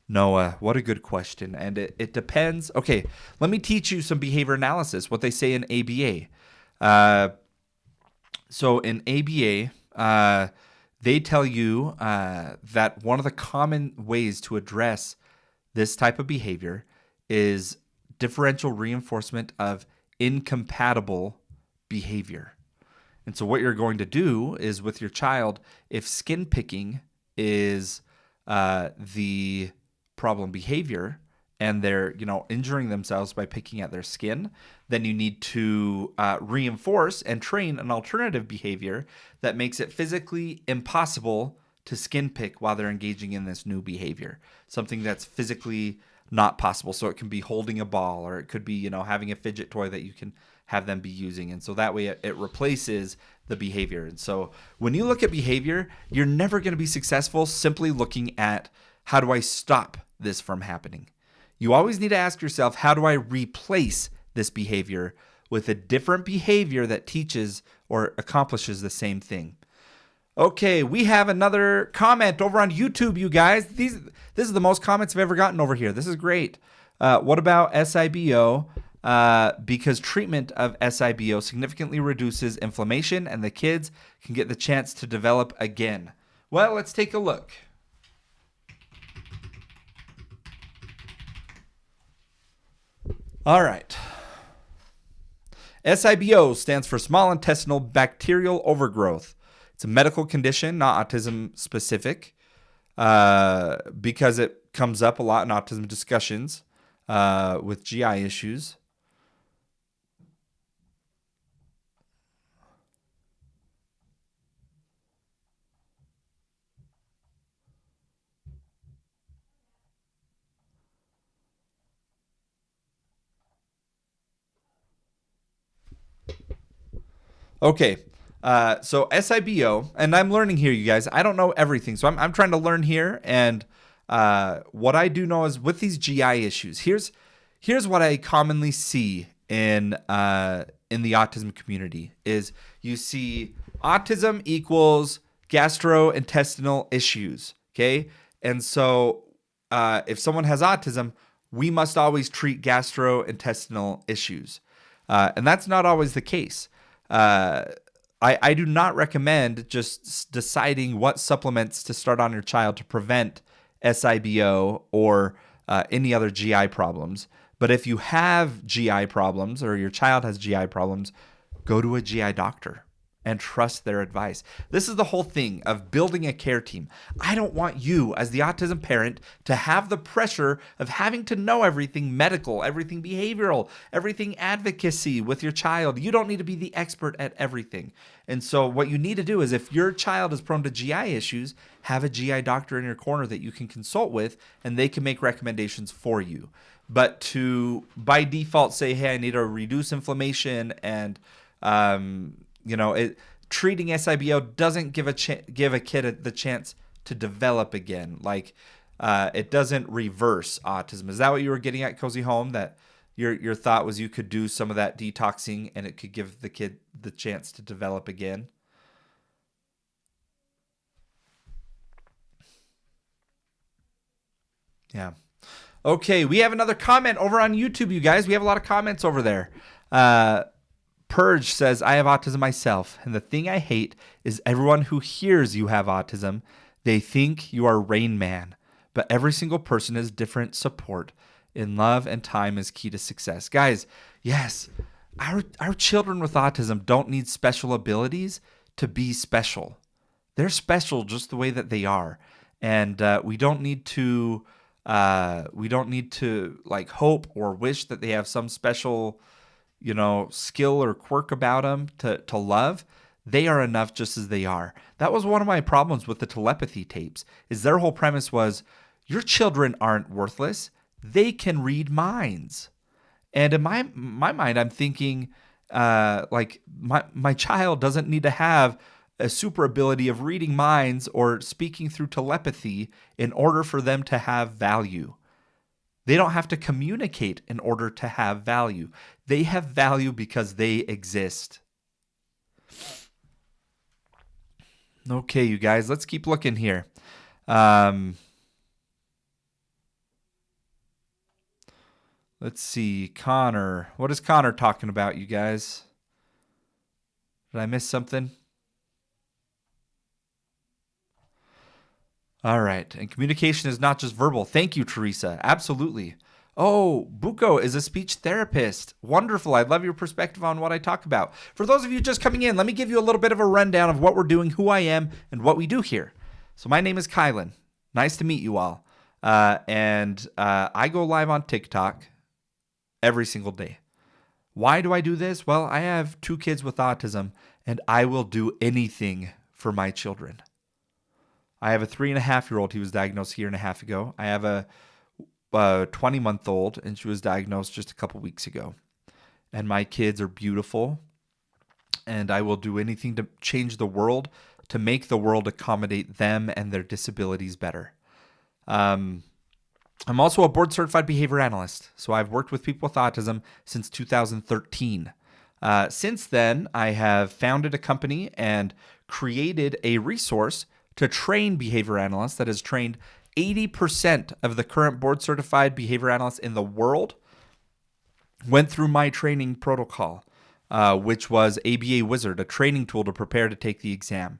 Noah, what a good question. And it depends. Okay, let me teach you some behavior analysis, what they say in ABA. So in ABA, they tell you that one of the common ways to address this type of behavior is differential reinforcement of incompatible behavior. And so what you're going to do is with your child, if skin picking is the problem behavior and they're injuring themselves by picking at their skin, then you need to reinforce and train an alternative behavior that makes it physically impossible to skin pick while they're engaging in this new behavior. Something that's physically not possible. So it can be holding a ball, or it could be having a fidget toy that you can have them be using. And so that way it replaces the behavior. And so when you look at behavior, you're never going to be successful simply looking at how do I stop this from happening. You always need to ask yourself, how do I replace this behavior with a different behavior that teaches or accomplishes the same thing? Okay, we have another comment over on YouTube, you guys. This is the most comments I've ever gotten over here. This is great. What about SIBO? Because treatment of SIBO significantly reduces inflammation and the kids can get the chance to develop again. Well, let's take a look. All right. SIBO stands for small intestinal bacterial overgrowth. It's a medical condition, not autism specific, because it comes up a lot in autism discussions with GI issues. Okay. So SIBO, and I'm learning here, you guys. I don't know everything, so I'm trying to learn here. And what I do know is with these GI issues, here's what I commonly see in the autism community is you see autism equals gastrointestinal issues. Okay, and so if someone has autism, we must always treat gastrointestinal issues, and that's not always the case. I do not recommend just deciding what supplements to start on your child to prevent SIBO or any other GI problems. But if you have GI problems or your child has GI problems, go to a GI doctor and trust their advice. This is the whole thing of building a care team. I don't want you, as the autism parent, to have the pressure of having to know everything medical, everything behavioral, everything advocacy with your child. You don't need to be the expert at everything. And so what you need to do is if your child is prone to GI issues, have a GI doctor in your corner that you can consult with, and they can make recommendations for you. But to, by default, say, hey, I need to reduce inflammation and treating SIBO doesn't give a kid the chance to develop again. Like it doesn't reverse autism. Is that what you were getting at, Cozy Home? That your thought was you could do some of that detoxing and it could give the kid the chance to develop again? Yeah. Okay, we have another comment over on YouTube, you guys. We have a lot of comments over there. Purge says, I have autism myself, and the thing I hate is everyone who hears you have autism, they think you are Rain Man, but every single person is different. Support in love and time is key to success. Guys, yes, our children with autism don't need special abilities to be special. They're special just the way that they are, and we don't need to like hope or wish that they have some special skill or quirk about them to love. They are enough just as they are. That was one of my problems with the telepathy tapes, is their whole premise was your children aren't worthless. They can read minds. And in my mind, I'm thinking like my child doesn't need to have a super ability of reading minds or speaking through telepathy in order for them to have value. They don't have to communicate in order to have value. They have value because they exist. Okay, you guys, let's keep looking here. Let's see, Connor. What is Connor talking about, you guys? Did I miss something? All right. And communication is not just verbal. Thank you, Teresa. Absolutely. Oh, Buko is a speech therapist. Wonderful. I love your perspective on what I talk about. For those of you just coming in, let me give you a little bit of a rundown of what we're doing, who I am, and what we do here. So my name is Kylan. Nice to meet you all. And I go live on TikTok every single day. Why do I do this? Well, I have 2 kids with autism, and I will do anything for my children. I have a 3.5-year-old. He was diagnosed a year and a half ago. I have a 20-month-old, and she was diagnosed just a couple weeks ago. And my kids are beautiful, and I will do anything to change the world, to make the world accommodate them and their disabilities better. I'm also a board-certified behavior analyst, so I've worked with people with autism since 2013. Since then, I have founded a company and created a resource to train behavior analysts that has trained 80% of the current board-certified behavior analysts in the world went through my training protocol, which was ABA Wizard, a training tool to prepare to take the exam.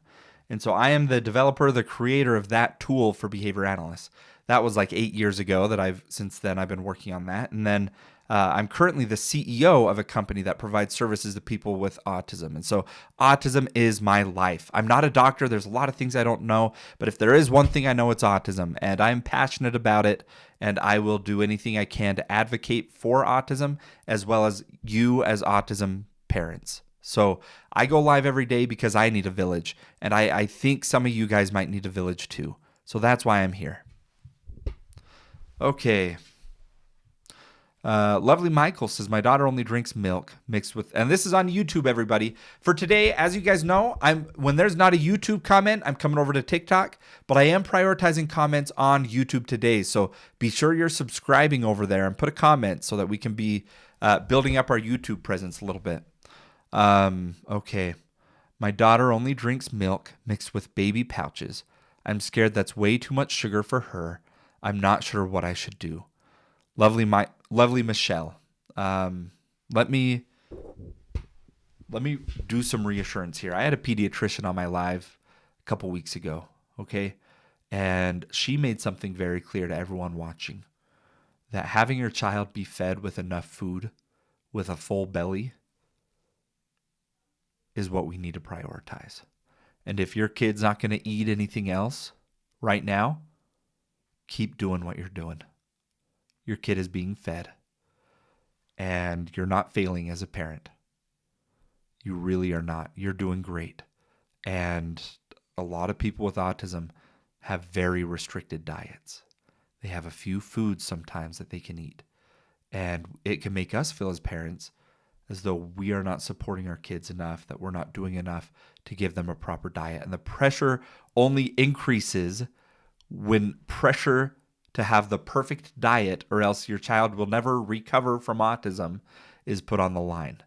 And so I am the developer, the creator of that tool for behavior analysts. That was like 8 years ago that since then I've been working on that. And then I'm currently the CEO of a company that provides services to people with autism. And so autism is my life. I'm not a doctor. There's a lot of things I don't know, but if there is one thing I know, it's autism, and I'm passionate about it, and I will do anything I can to advocate for autism as well as you as autism parents. So I go live every day because I need a village, and I think some of you guys might need a village too. So that's why I'm here. Okay. Lovely Michael says, my daughter only drinks milk mixed with, and this is on YouTube, everybody. For today, as you guys know, when there's not a YouTube comment, I'm coming over to TikTok, but I am prioritizing comments on YouTube today. So be sure you're subscribing over there and put a comment so that we can be building up our YouTube presence a little bit. Okay. My daughter only drinks milk mixed with baby pouches. I'm scared that's way too much sugar for her. I'm not sure what I should do. Lovely Michelle. Let me do some reassurance here. I had a pediatrician on my live a couple weeks ago, okay? And she made something very clear to everyone watching, that having your child be fed with enough food with a full belly is what we need to prioritize. And if your kid's not going to eat anything else right now, keep doing what you're doing. Your kid is being fed, and you're not failing as a parent. You really are not. You're doing great. And a lot of people with autism have very restricted diets. They have a few foods sometimes that they can eat. And it can make us feel as parents as though we are not supporting our kids enough, that we're not doing enough to give them a proper diet. And the pressure only increases when pressure to have the perfect diet, or else your child will never recover from autism, is put on the line.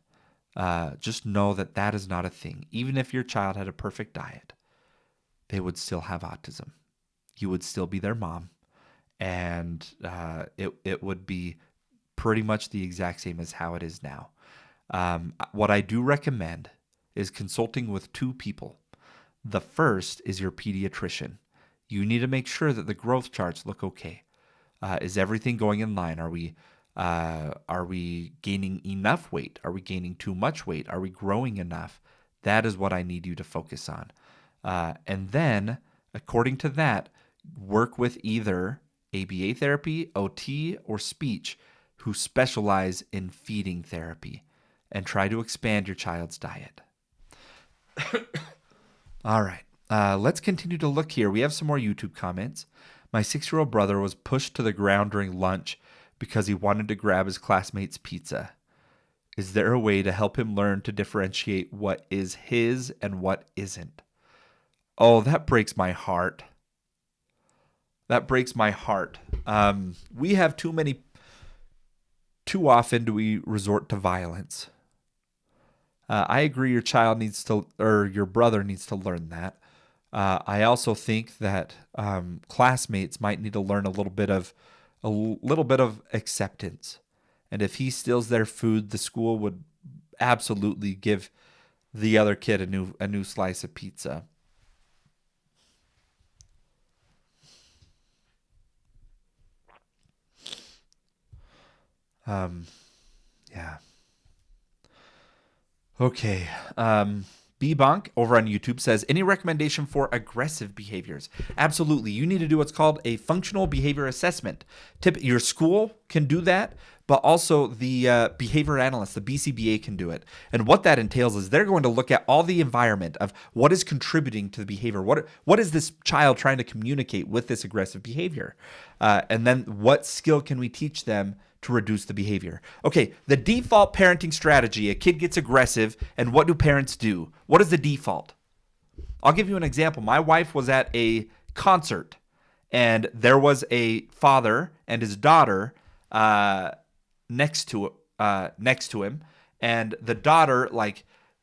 Just know that that is not a thing. Even if your child had a perfect diet, they would still have autism. You would still be their mom, and it would be pretty much the exact same as how it is now. What I do recommend is consulting with two people. The first is your pediatrician. You need to make sure that the growth charts look okay. Is everything going in line? Are we gaining enough weight? Are we gaining too much weight? Are we growing enough? That is what I need you to focus on. And then, according to that, work with either ABA therapy, OT, or speech who specialize in feeding therapy, and try to expand your child's diet. All right. Let's continue to look here. We have some more YouTube comments. My 6-year-old brother was pushed to the ground during lunch because he wanted to grab his classmate's pizza. Is there a way to help him learn to differentiate what is his and what isn't? Oh, that breaks my heart. That breaks my heart. We have too often do we resort to violence. I agree your brother needs to learn that. I also think that classmates might need to learn a little bit of acceptance. And if he steals their food, the school would absolutely give the other kid a new slice of pizza. Yeah. Okay. B-Bonk over on YouTube says, any recommendation for aggressive behaviors? Absolutely. You need to do what's called a functional behavior assessment. Your school can do that, but also the behavior analyst, the BCBA, can do it. And what that entails is they're going to look at all the environment of what is contributing to the behavior. What is this child trying to communicate with this aggressive behavior? And then what skill can we teach them to reduce the behavior? Okay, the default parenting strategy, a kid gets aggressive, and what do parents do? What is the default? I'll give you an example. My wife was at a concert, and there was a father and his daughter next to him, and the daughter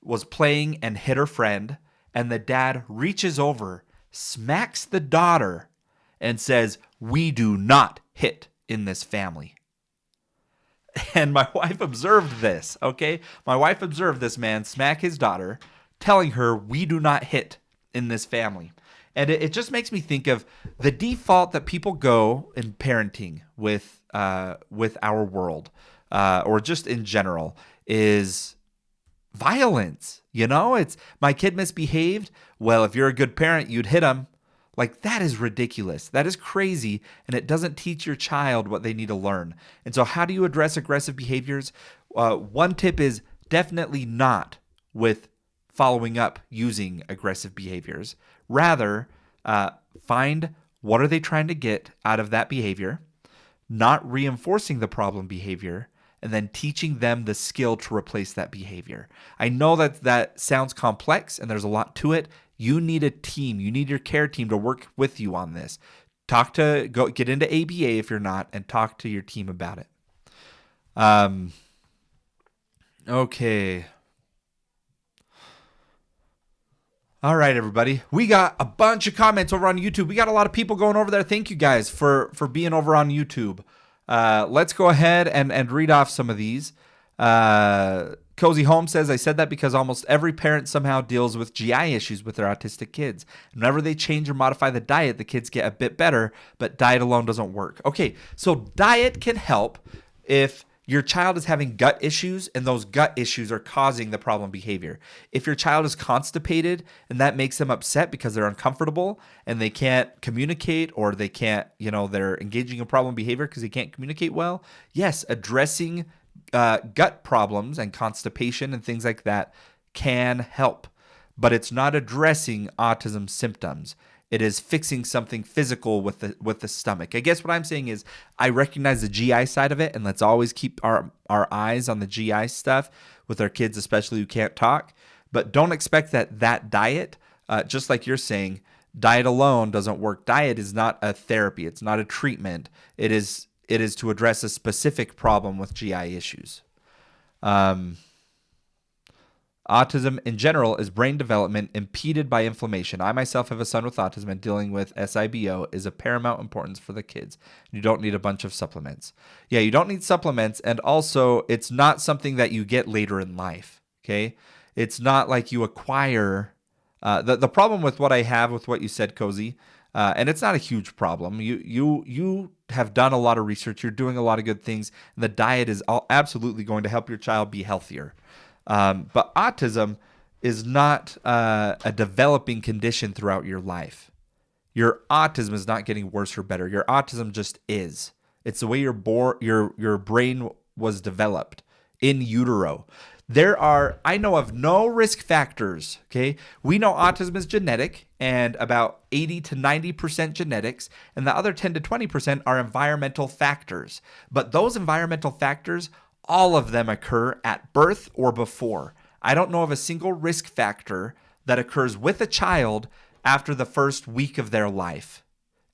was playing and hit her friend, and the dad reaches over, smacks the daughter, and says, "We do not hit in this family." And my wife observed this, okay? My wife observed this man smack his daughter, telling her, "We do not hit in this family." And it just makes me think of the default that people go in parenting with our world, or just in general, is violence. It's my kid misbehaved. Well, if you're a good parent, you'd hit him. That is ridiculous. That is crazy, and it doesn't teach your child what they need to learn. And so how do you address aggressive behaviors? One tip is definitely not with following up using aggressive behaviors. Rather, find what are they trying to get out of that behavior. not reinforcing the problem behavior, and then teaching them the skill to replace that behavior. I know that that sounds complex and there's a lot to it. You need a team. You need your care team to work with you on this. Get into ABA if you're not, and talk to your team about it. Okay. All right, everybody. We got a bunch of comments over on YouTube. We got a lot of people going over there. Thank you guys for being over on YouTube. Let's go ahead and read off some of these. Cozy Home says, I said that because almost every parent somehow deals with GI issues with their autistic kids. Whenever they change or modify the diet, the kids get a bit better, but diet alone doesn't work. Okay, so diet can help if your child is having gut issues and those gut issues are causing the problem behavior. If your child is constipated and that makes them upset because they're uncomfortable and they can't communicate, or they can't, they're engaging in problem behavior because they can't communicate well, yes, addressing gut problems and constipation and things like that can help. But it's not addressing autism symptoms. It is fixing something physical with the stomach. I guess what I'm saying is I recognize the GI side of it, and let's always keep our eyes on the GI stuff with our kids, especially who can't talk. But don't expect that diet, just like you're saying, diet alone doesn't work. Diet is not a therapy. It's not a treatment. It is to address a specific problem with GI issues. Autism in general is brain development impeded by inflammation. I myself have a son with autism, and dealing with SIBO is of paramount importance for the kids. You don't need a bunch of supplements. Yeah, you don't need supplements, and also it's not something that you get later in life, okay? It's not like you acquire... The problem with what I have with what you said, Cozy, and it's not a huge problem. You have done a lot of research. You're doing a lot of good things. And the diet is absolutely going to help your child be healthier. But autism is not a developing condition throughout your life. Your autism is not getting worse or better. Your autism just is. It's the way your brain was developed in utero. I know of no risk factors, okay? We know autism is genetic, and about 80 to 90% genetics, and the other 10 to 20% are environmental factors. But those environmental factors, all of them occur at birth or before. I don't know of a single risk factor that occurs with a child after the first week of their life.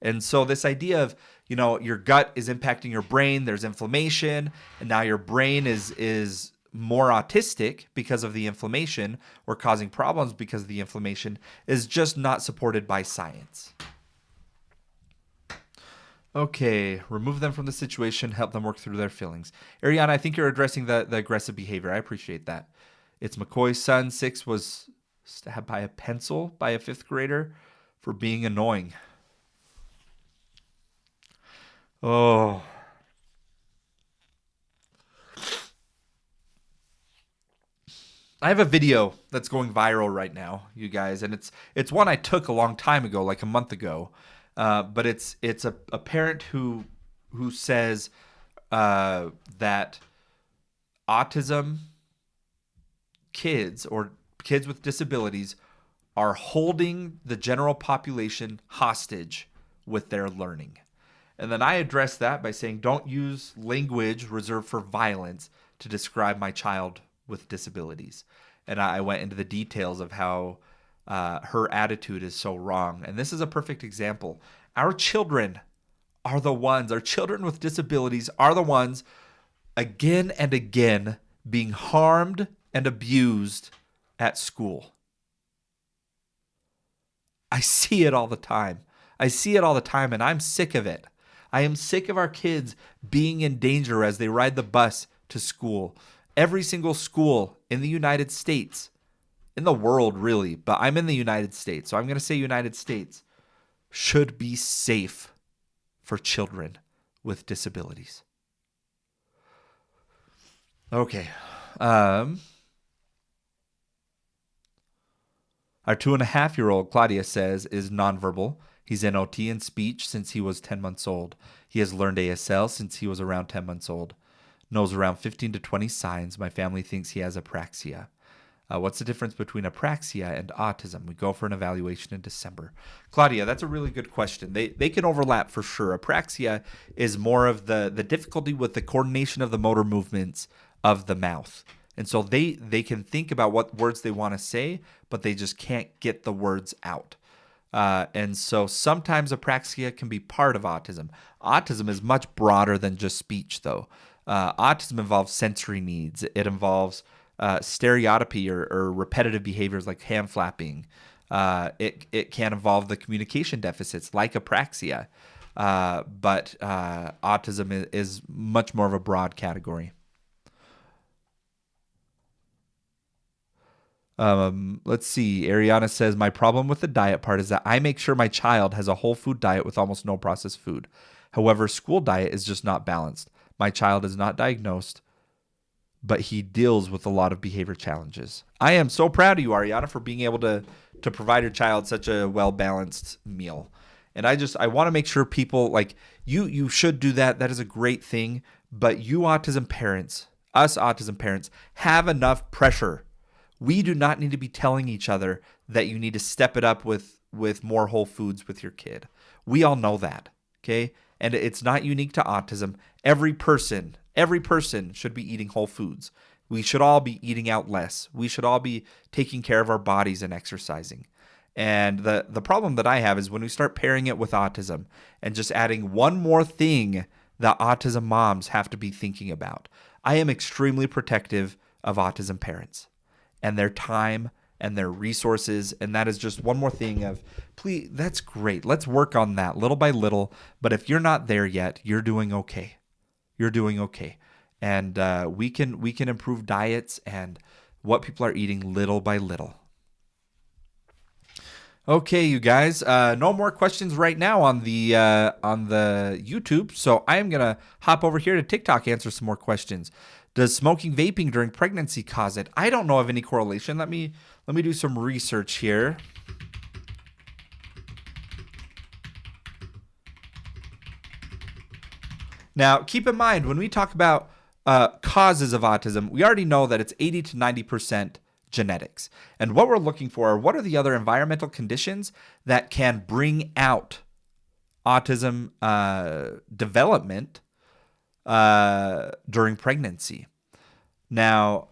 And so this idea of, your gut is impacting your brain, there's inflammation, and now your brain is more autistic because of the inflammation, or causing problems because of the inflammation, is just not supported by science. Okay, remove them from the situation, help them work through their feelings. Ariana, I think you're addressing the aggressive behavior. I appreciate that. It's McCoy's son, 6, was stabbed by a pencil by a 5th grader for being annoying. Oh. I have a video that's going viral right now, you guys, and it's one I took a long time ago, like a month ago. But it's a parent who says that autism kids, or kids with disabilities, are holding the general population hostage with their learning. And then I address that by saying, don't use language reserved for violence to describe my child with disabilities. And I went into the details of how her attitude is so wrong. And this is a perfect example. Our children with disabilities are the ones, again and again, being harmed and abused at school. I see it all the time. And I'm sick of it. I am sick of our kids being in danger as they ride the bus to school. Every single school in the United States, in the world really, but I'm in the United States, so I'm going to say United States, should be safe for children with disabilities. Okay. Our 2.5-year-old, Claudia says, is nonverbal. He's in OT and speech since he was 10 months old. He has learned ASL since he was around 10 months old. Knows around 15 to 20 signs. My family thinks he has apraxia. What's the difference between apraxia and autism? We go for an evaluation in December. Claudia, that's a really good question. They can overlap for sure. Apraxia is more of the difficulty with the coordination of the motor movements of the mouth. And so they can think about what words they want to say, but they just can't get the words out. And so sometimes apraxia can be part of autism. Autism is much broader than just speech, though. Autism involves sensory needs. It involves stereotypy or repetitive behaviors like hand flapping. It can involve the communication deficits like apraxia, but autism is much more of a broad category. Let's see. Ariana says, my problem with the diet part is that I make sure my child has a whole food diet with almost no processed food. However, school diet is just not balanced. My child is not diagnosed, but he deals with a lot of behavior challenges. I am so proud of you, Ariana, for being able to provide your child such a well-balanced meal. And I want to make sure people like you should do that. That is a great thing. But you autism parents, us autism parents, have enough pressure. We do not need to be telling each other that you need to step it up with more whole foods with your kid. We all know that, okay? And it's not unique to autism. Every person should be eating whole foods. We should all be eating out less. We should all be taking care of our bodies and exercising. And the problem that I have is when we start pairing it with autism and just adding one more thing that autism moms have to be thinking about. I am extremely protective of autism parents and their time and their resources. And that is just one more thing of, please, that's great. Let's work on that little by little. But if you're not there yet, you're doing okay. You're doing okay. And we can improve diets and what people are eating little by little. Okay, you guys, no more questions right now on the YouTube. So I am going to hop over here to TikTok, answer some more questions. Does smoking vaping during pregnancy cause it? I don't know of any correlation. Let me do some research here. Now, keep in mind, when we talk about causes of autism, we already know that it's 80 to 90% genetics. And what we're looking for are what are the other environmental conditions that can bring out autism development during pregnancy. Now,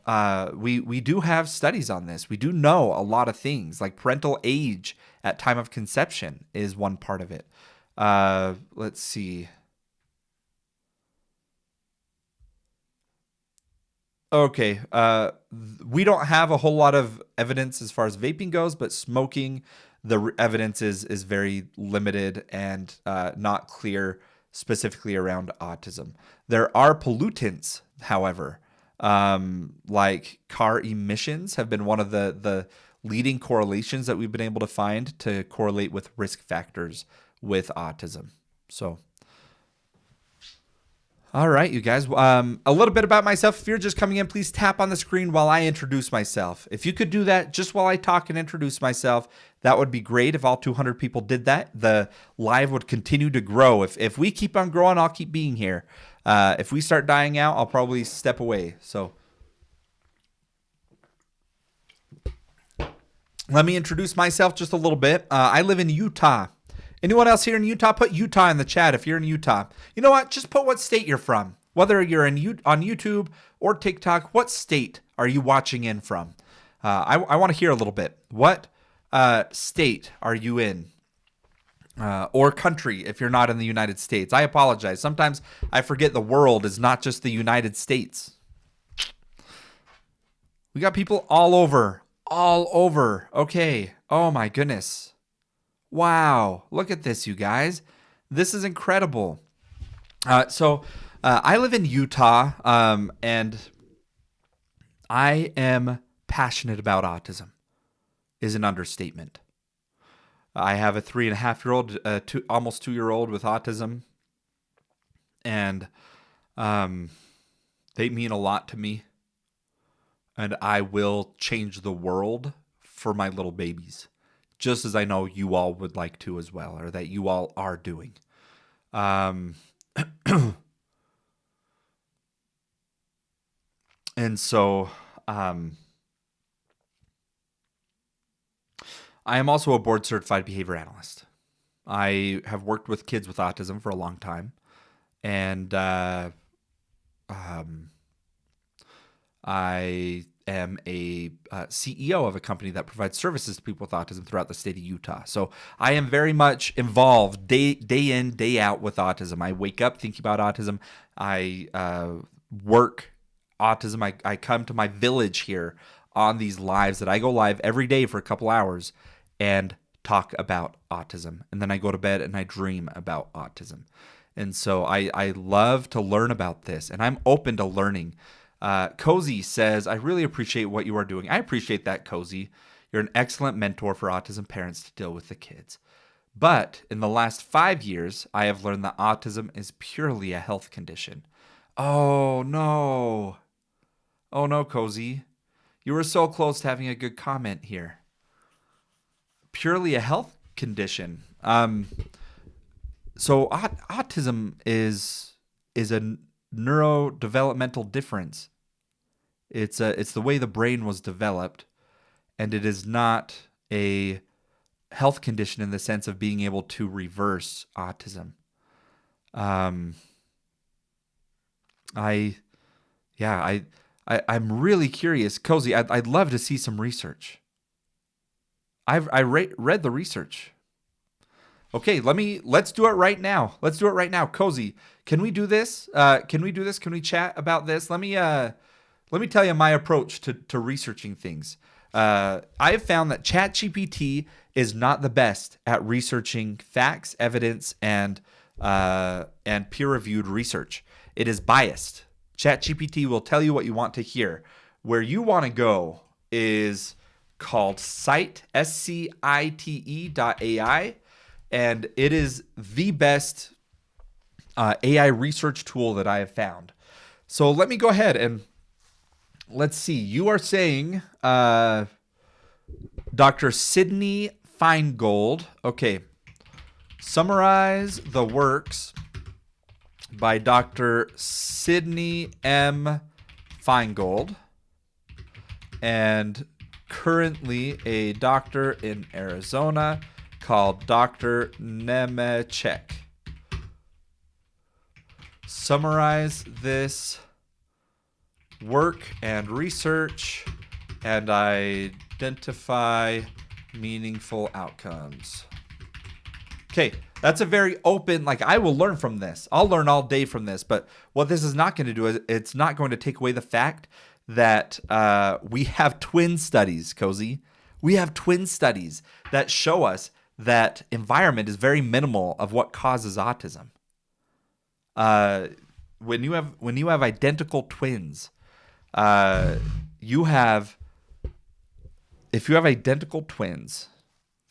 we do have studies on this. We do know a lot of things, like parental age at time of conception is one part of it. Let's see. Okay, we don't have a whole lot of evidence as far as vaping goes, but smoking, the evidence is very limited and not clear specifically around autism. There are pollutants, however, like car emissions have been one of the leading correlations that we've been able to find to correlate with risk factors with autism. So, all right, you guys. A little bit about myself. If you're just coming in, please tap on the screen while I introduce myself. If you could do that just while I talk and introduce myself, that would be great. If all 200 people did that, the live would continue to grow. If we keep on growing, I'll keep being here. If we start dying out, I'll probably step away. So let me introduce myself just a little bit. I live in Utah. Anyone else here in Utah? Put Utah in the chat if you're in Utah. You know what? Just put what state you're from. Whether you're on YouTube or TikTok, what state are you watching in from? I want to hear a little bit. What state are you in? Or country if you're not in the United States. I apologize. Sometimes I forget the world is not just the United States. We got people all over. Okay. Oh my goodness. Wow. Look at this, you guys. This is incredible. So I live in Utah, and I am passionate about autism is an understatement. I have a 3.5-year-old, almost 2-year-old with autism, and they mean a lot to me. And I will change the world for my little babies, just as I know you all would like to as well, or that you all are doing. And so I am also a board certified behavior analyst. I have worked with kids with autism for a long time, and I am a CEO of a company that provides services to people with autism throughout the state of Utah. So I am very much involved day in, day out with autism. I wake up thinking about autism. I work autism. I come to my village here on these lives that I go live every day for a couple hours and talk about autism. And then I go to bed and I dream about autism. And so I love to learn about this, and I'm open to learning. Cozy says, I really appreciate what you are doing. I appreciate that, Cozy. You're an excellent mentor for autism parents to deal with the kids. But in the last 5 years, I have learned that autism is purely a health condition. Oh, no. Oh, no, Cozy. You were so close to having a good comment here. Purely a health condition. So autism is a neurodevelopmental difference. It's the way the brain was developed, and it is not a health condition in the sense of being able to reverse autism. I'm really curious, Cozy. I'd love to see some research. I read the research. Okay, let's do it right now. Let's do it right now, Cozy. Can we do this? Can we chat about this? Let me tell you my approach to researching things. I have found that ChatGPT is not the best at researching facts, evidence, and peer-reviewed research. It is biased. ChatGPT will tell you what you want to hear. Where you want to go is called Scite, SCITE.ai, and it is the best AI research tool that I have found. So let me go ahead and let's see. You are saying Dr. Sydney Feingold. Okay. Summarize the works by Dr. Sydney M. Feingold, and currently a doctor in Arizona called Dr. Nemechek. Summarize this work and research and identify meaningful outcomes. Okay, that's a very open, I will learn from this. I'll learn all day from this, but what this is not going to do is it's not going to take away the fact that we have twin studies, Cozy. We have twin studies that show us that environment is very minimal of what causes autism. When you have identical twins, if you have identical twins,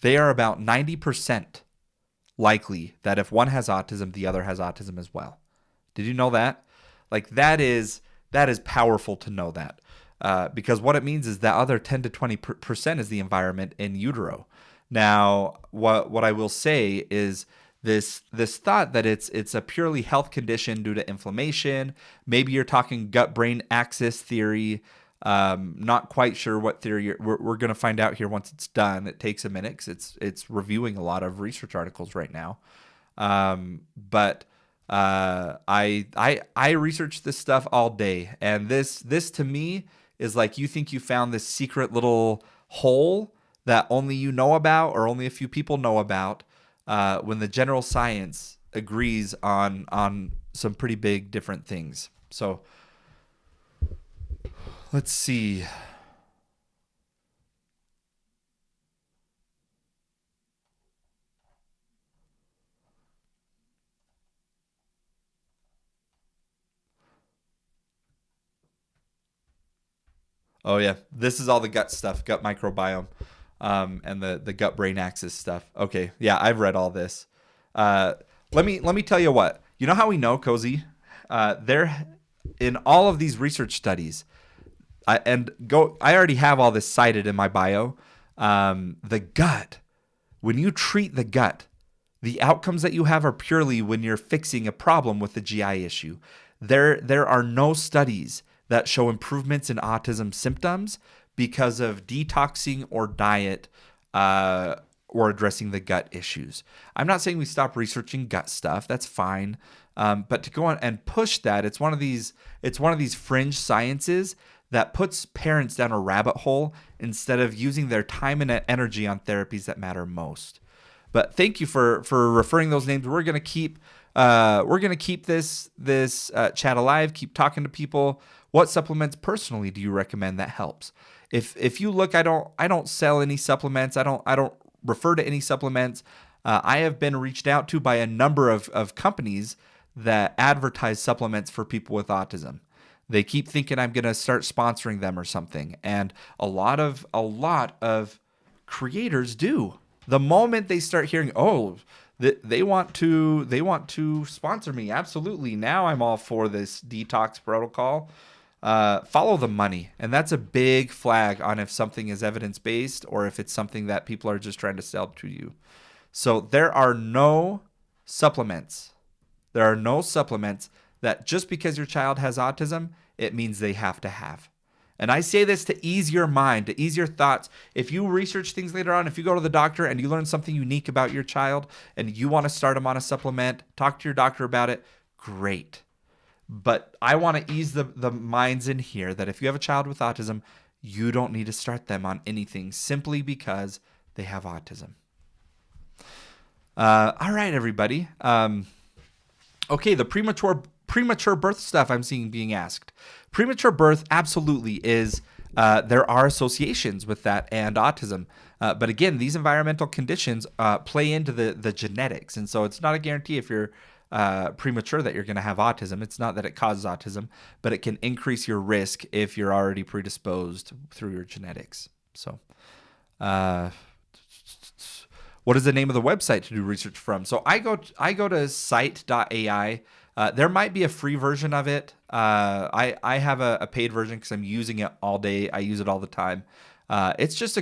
they are about 90% likely that if one has autism, the other has autism as well. Did you know that? That is powerful to know that, because what it means is that other 10 to 20% is the environment in utero. Now, what I will say is this thought that it's a purely health condition due to inflammation. Maybe you're talking gut-brain axis theory. Not quite sure what theory we're going to find out here once it's done. It takes a minute because it's reviewing a lot of research articles right now. But I research this stuff all day, and this to me is like you think you found this secret little hole that only you know about or only a few people know about, when the general science agrees on some pretty big different things. So let's see. Oh yeah, this is all the gut stuff, gut microbiome, and the gut brain axis stuff. Okay, yeah, I've read all this. Let me tell you what. You know how we know, Cozy? There, in all of these research studies, I already have all this cited in my bio. The gut, when you treat the gut, the outcomes that you have are purely when you're fixing a problem with the GI issue. There are no studies that show improvements in autism symptoms because of detoxing or diet or addressing the gut issues. I'm not saying we stop researching gut stuff. That's fine. But to go on and push that, it's one of these fringe sciences that puts parents down a rabbit hole instead of using their time and energy on therapies that matter most. But thank you for referring those names. We're gonna keep this chat alive. Keep talking to people. What supplements personally do you recommend that helps? If you look, I don't sell any supplements. I don't refer to any supplements. I have been reached out to by a number of companies that advertise supplements for people with autism. They keep thinking I'm going to start sponsoring them or something, and a lot of creators do. The moment they start hearing, oh, they want to sponsor me, absolutely. Now I'm all for this detox protocol. Follow the money, and that's a big flag on if something is evidence based or if it's something that people are just trying to sell to you. So there are no supplements. There are no supplements that just because your child has autism, it means they have to have. And I say this to ease your mind, to ease your thoughts. If you research things later on, if you go to the doctor and you learn something unique about your child and you want to start them on a supplement, talk to your doctor about it, great. But I want to ease the minds in here that if you have a child with autism, you don't need to start them on anything simply because they have autism. All right, everybody. Okay, the premature birth stuff I'm seeing being asked. Premature birth absolutely is, there are associations with that and autism. But again, these environmental conditions play into the genetics. And so it's not a guarantee if you're premature that you're going to have autism. It's not that it causes autism, but it can increase your risk if you're already predisposed through your genetics. So, what is the name of the website to do research from? So I go to site.ai. There might be a free version of it. I have a paid version because I'm using it all day. I use it all the time. It's just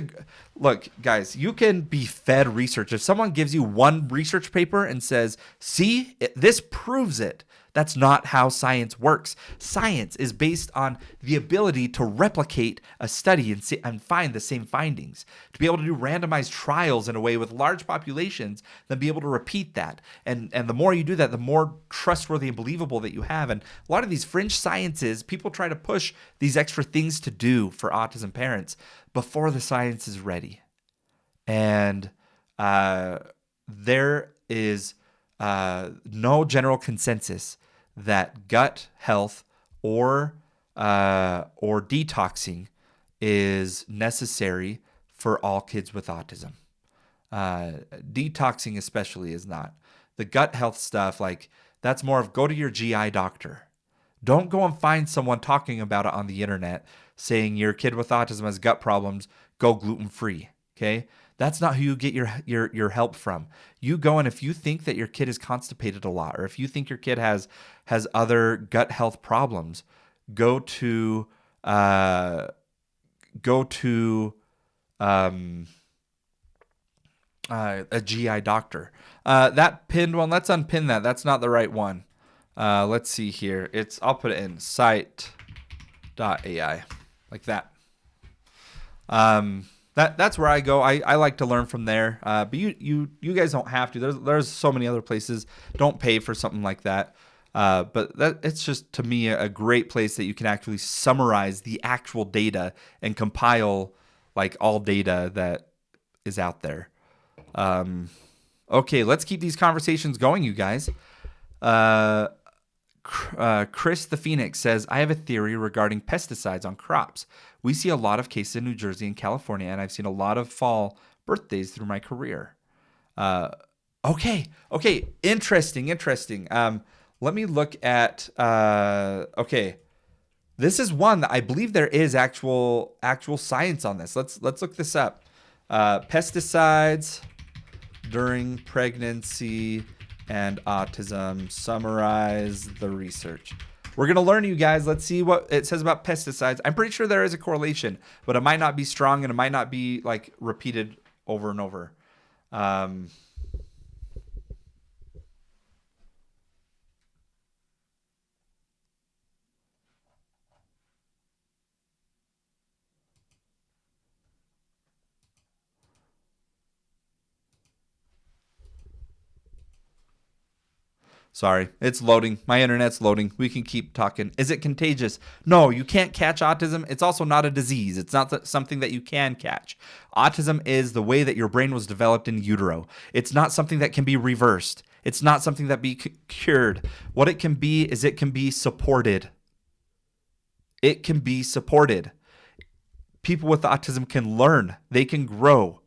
look, guys, you can be fed research. If someone gives you one research paper and says, see, this proves it, that's not how science works. Science is based on the ability to replicate a study and find the same findings, to be able to do randomized trials in a way with large populations, then be able to repeat that. And the more you do that, the more trustworthy and believable that you have. And a lot of these fringe sciences, people try to push these extra things to do for autism parents before the science is ready. And there is no general consensus that gut health or detoxing is necessary for all kids with autism. Detoxing especially is not. The gut health stuff, like, that's more of go to your GI doctor. Don't go and find someone talking about it on the internet saying your kid with autism has gut problems, go gluten-free, okay? That's not who you get your help from. You go, and if you think that your kid is constipated a lot, or if you think your kid has other gut health problems, go to a GI doctor. That pinned one, let's unpin that. That's not the right one. Let's see here. I'll put it in site.ai like that. That's where I go. I like to learn from there. But you guys don't have to. There's so many other places. Don't pay for something like that. But it's just, to me, a great place that you can actually summarize the actual data and compile like all data that is out there. Okay, let's keep these conversations going, you guys. Chris the Phoenix says, I have a theory regarding pesticides on crops. We see a lot of cases in New Jersey and California, and I've seen a lot of fall birthdays through my career. Okay. Interesting. Let me look at, okay. This is one that I believe there is actual science on this. Let's look this up. Pesticides during pregnancy and autism, summarize the research. We're going to learn, you guys. Let's see what it says about pesticides. I'm pretty sure there is a correlation, but it might not be strong and it might not be like repeated over and over. Sorry, it's loading. My internet's loading. We can keep talking. Is it contagious? No, you can't catch autism. It's also not a disease. It's not something that you can catch. Autism is the way that your brain was developed in utero. It's not something that can be reversed. It's not something that be cured. What it can be is it can be supported. It can be supported. People with autism can learn. They can grow.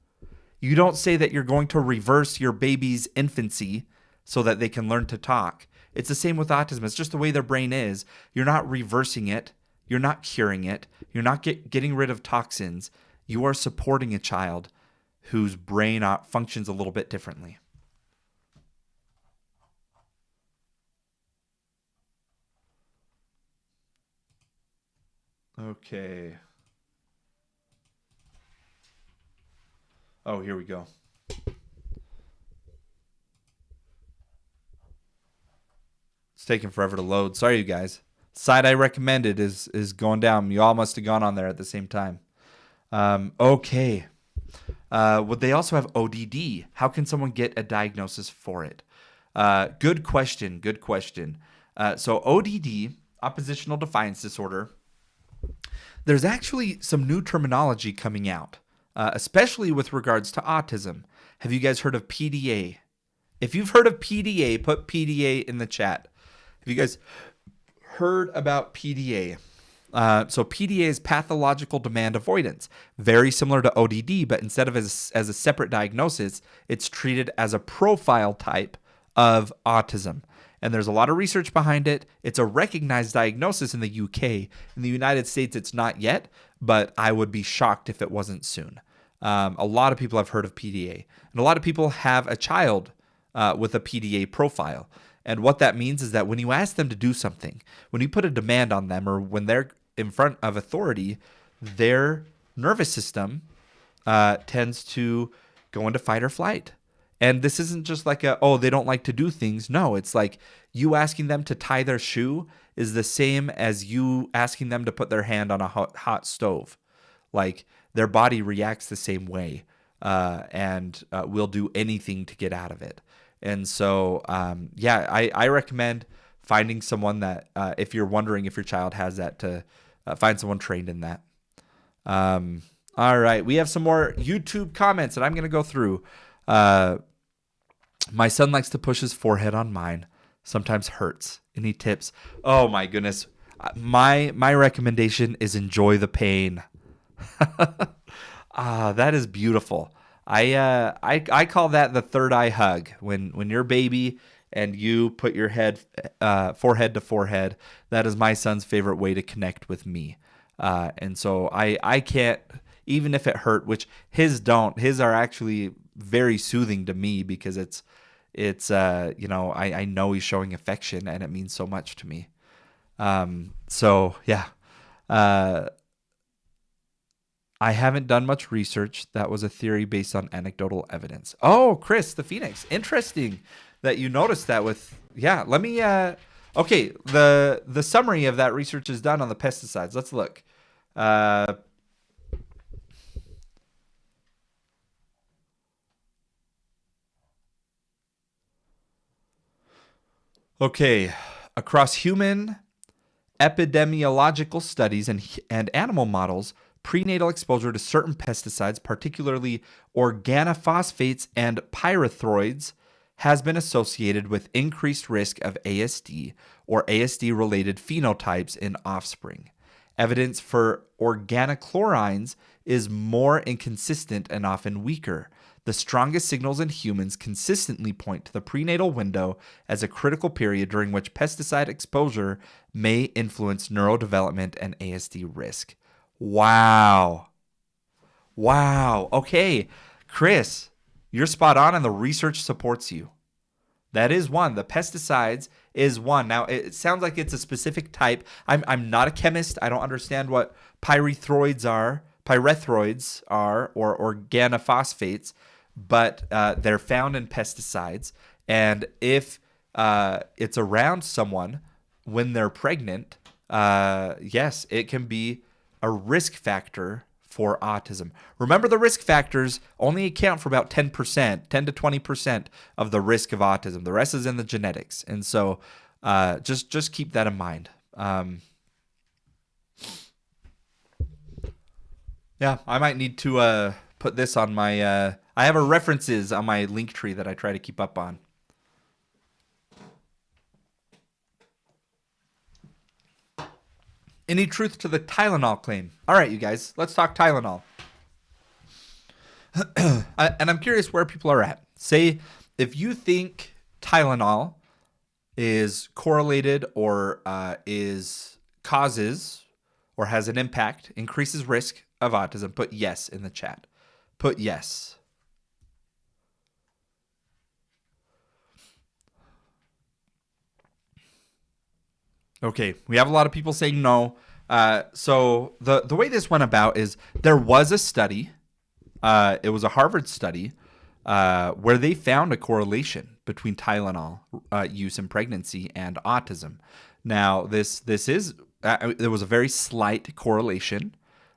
You don't say that you're going to reverse your baby's infancy so that they can learn to talk. It's the same with autism. It's just the way their brain is. You're not reversing it. You're not curing it. You're not getting rid of toxins. You are supporting a child whose brain functions a little bit differently. Okay. Oh, here we go. It's taking forever to load. Sorry, you guys. Site I recommended is going down. You all must have gone on there at the same time. Okay. Would they also have ODD? How can someone get a diagnosis for it? Good question. Good question. So ODD, oppositional defiance disorder, there's actually some new terminology coming out, especially with regards to autism. Have you guys heard of PDA? If you've heard of PDA, put PDA in the chat. Have you guys heard about PDA? So PDA is pathological demand avoidance, very similar to ODD, but instead of as a separate diagnosis, it's treated as a profile type of autism. And there's a lot of research behind it. It's a recognized diagnosis in the UK. In the United States, it's not yet, but I would be shocked if it wasn't soon. A lot of people have heard of PDA, and a lot of people have a child with a PDA profile. And what that means is that when you ask them to do something, when you put a demand on them, or when they're in front of authority, their nervous system tends to go into fight or flight. And this isn't just like they don't like to do things. No, it's like you asking them to tie their shoe is the same as you asking them to put their hand on a hot stove. Like their body reacts the same way and will do anything to get out of it. And so, I recommend finding someone that, if you're wondering if your child has that, to find someone trained in that. All right, we have some more YouTube comments that I'm going to go through. My son likes to push his forehead on mine. Sometimes hurts. Any tips? Oh my goodness. My recommendation is enjoy the pain. That is beautiful. I call that the third eye hug. When you're a baby and you put your head forehead to forehead, that is my son's favorite way to connect with me. And so I can't, even if it hurt, which his don't. His are actually very soothing to me because it's I know he's showing affection and it means so much to me. I haven't done much research. That was a theory based on anecdotal evidence. Oh, Chris, the Phoenix. Interesting that you noticed that let me, okay. The summary of that research is done on the pesticides. Let's look. Okay. Across human epidemiological studies and animal models, prenatal exposure to certain pesticides, particularly organophosphates and pyrethroids, has been associated with increased risk of ASD or ASD-related phenotypes in offspring. Evidence for organochlorines is more inconsistent and often weaker. The strongest signals in humans consistently point to the prenatal window as a critical period during which pesticide exposure may influence neurodevelopment and ASD risk. Wow. Okay, Chris, you're spot on and the research supports you. That is one. The pesticides is one. Now, it sounds like it's a specific type. I'm not a chemist. I don't understand what pyrethroids are, or organophosphates, but they're found in pesticides. And if it's around someone when they're pregnant, yes, it can be a risk factor for autism. Remember, the risk factors only account for about 10%, 10 to 20% of the risk of autism. The rest is in the genetics. And so just keep that in mind. Yeah, I might need to put this on my... I have a references on my link tree that I try to keep up on. Any truth to the Tylenol claim? All right, you guys, let's talk Tylenol. And I'm curious where people are at. Say, if you think Tylenol is correlated or is causes or has an impact, increases risk of autism, put yes in the chat. Put yes. Okay, we have a lot of people saying no. So the way this went about is there was a study. It was a Harvard study where they found a correlation between Tylenol use in pregnancy and autism. Now, this is there was a very slight correlation.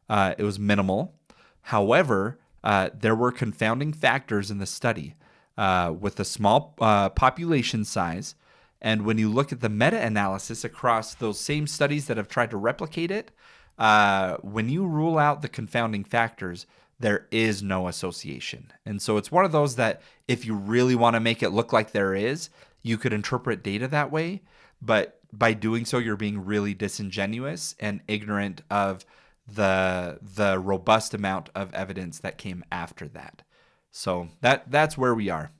It was minimal. However, there were confounding factors in the study with a small population size. And when you look at the meta-analysis across those same studies that have tried to replicate it, when you rule out the confounding factors, there is no association. And so it's one of those that if you really want to make it look like there is, you could interpret data that way. But by doing so, you're being really disingenuous and ignorant of the robust amount of evidence that came after that. So that's where we are.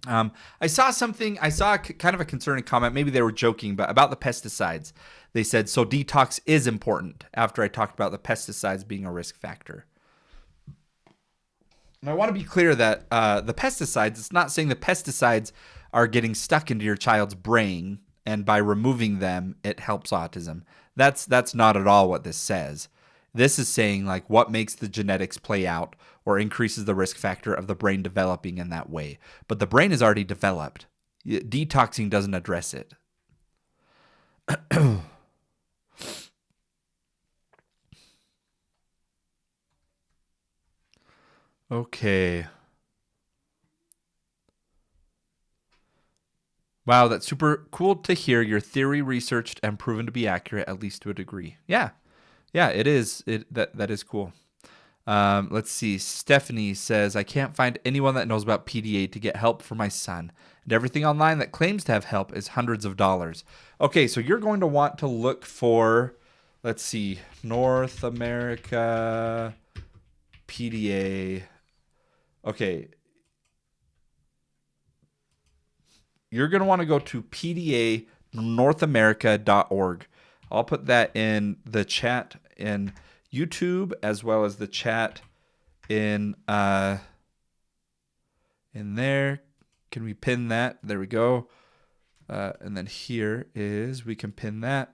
I saw kind of a concerning comment. Maybe they were joking, but about the pesticides. They said, so detox is important after I talked about the pesticides being a risk factor. And I want to be clear that the pesticides, it's not saying the pesticides are getting stuck into your child's brain and by removing them, it helps autism. That's not at all what this says. This is saying like what makes the genetics play out or increases the risk factor of the brain developing in that way. But the brain is already developed. Detoxing doesn't address it. Okay. Wow, that's super cool to hear. Your theory researched and proven to be accurate, at least to a degree. Yeah, it is. That is cool. Let's see. Stephanie says, I can't find anyone that knows about PDA to get help for my son. And everything online that claims to have help is hundreds of dollars. Okay, so you're going to want to look for, let's see, North America PDA. Okay. You're going to want to go to pdanorthamerica.org. I'll put that in the chat in YouTube as well as the chat in there. Can we pin that? There we go. And then here is, we can pin that.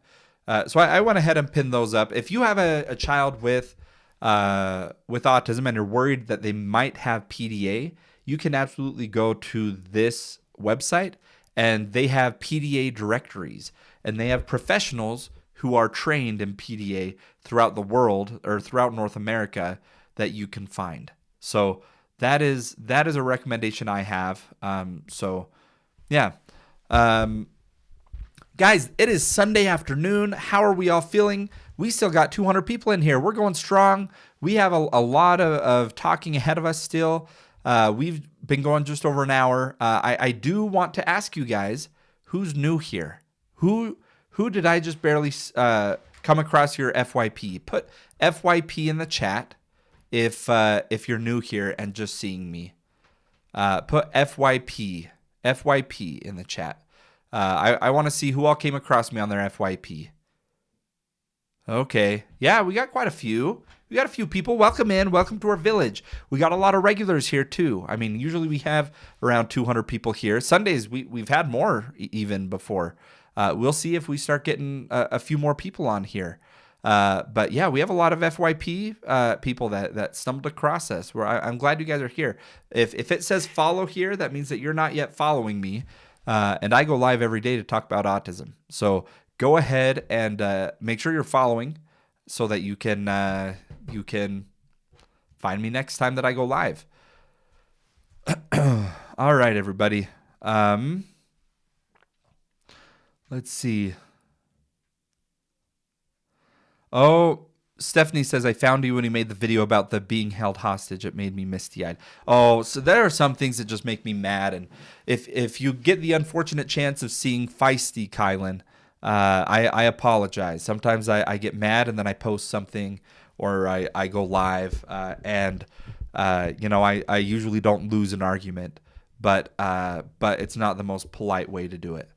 So I went ahead and pinned those up. If you have a child with autism and you're worried that they might have PDA, you can absolutely go to this website and they have PDA directories and they have professionals who are trained in PDA throughout the world or throughout North America that you can find. So that is a recommendation I have. Guys, it is Sunday afternoon. How are we all feeling? We still got 200 people in here. We're going strong. We have a lot of talking ahead of us still. We've been going just over an hour. I do want to ask you guys, who's new here? Who did I just barely come across your FYP? Put FYP in the chat if you're new here and just seeing me. Put FYP in the chat. I want to see who all came across me on their FYP. Okay. Yeah, we got quite a few. We got a few people. Welcome in. Welcome to our village. We got a lot of regulars here too. I mean, usually we have around 200 people here. Sundays, we've had more even before. We'll see if we start getting a few more people on here. But yeah, we have a lot of FYP people that stumbled across us. I'm glad you guys are here. If it says follow here, that means that you're not yet following me. And I go live every day to talk about autism. So go ahead and make sure you're following. so that you can find me next time that I go live. All right, everybody. Let's see. Oh, Stephanie says, I found you when you made the video about the being held hostage. It made me misty-eyed. Oh, so there are some things that just make me mad. And if you get the unfortunate chance of seeing Feisty Kylan, I apologize. Sometimes I get mad and then I post something or I go live. I usually don't lose an argument, but it's not the most polite way to do it.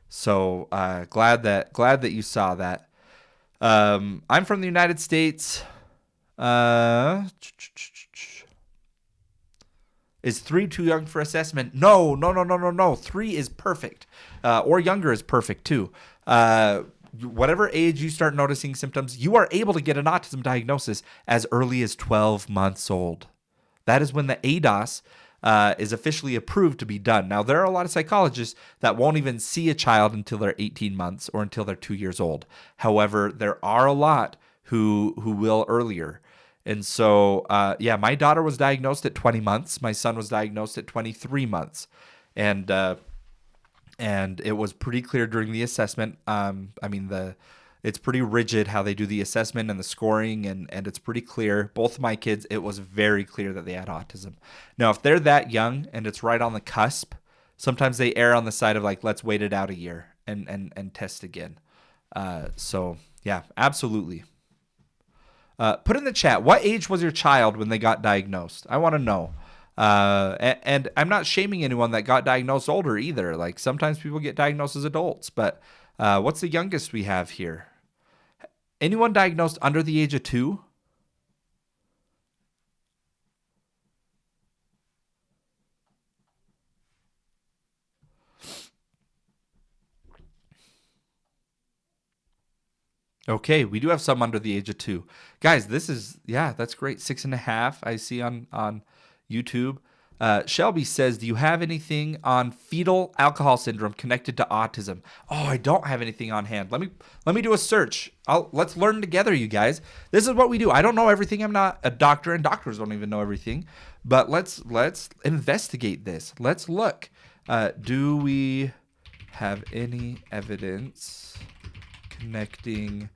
So glad that you saw that. I'm from the United States. Is 3 too young for assessment? No. 3 is perfect. Or younger is perfect too. Whatever age you start noticing symptoms, you are able to get an autism diagnosis as early as 12 months old. That is when the ADOS is officially approved to be done. Now, there are a lot of psychologists that won't even see a child until they're 18 months or until they're 2 years old. However, there are a lot who will earlier. And so, my daughter was diagnosed at 20 months. My son was diagnosed at 23 months. And it was pretty clear during the assessment. It's pretty rigid how they do the assessment and the scoring, and it's pretty clear. Both of my kids, it was very clear that they had autism. Now, if they're that young and it's right on the cusp, sometimes they err on the side of like, let's wait it out a year and test again. Absolutely. Put in the chat, what age was your child when they got diagnosed? I want to know. And I'm not shaming anyone that got diagnosed older either. Like sometimes people get diagnosed as adults, but what's the youngest we have here? Anyone diagnosed under the age of 2? Okay, we do have some under the age of 2. Guys, that's great. 6.5 I see on YouTube. Shelby says, do you have anything on fetal alcohol syndrome connected to autism? Oh, I don't have anything on hand. Let me do a search. Let's learn together, you guys. This is what we do. I don't know everything. I'm not a doctor, and doctors don't even know everything. But let's investigate this. Let's look. Do we have any evidence connecting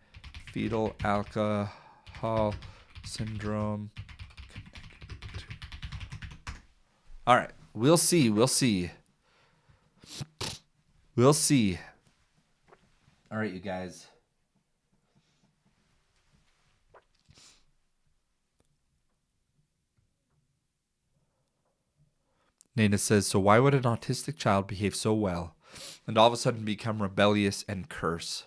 fetal alcohol syndrome? All right, we'll see. All right, you guys. Nana says, so why would an autistic child behave so well and all of a sudden become rebellious and curse?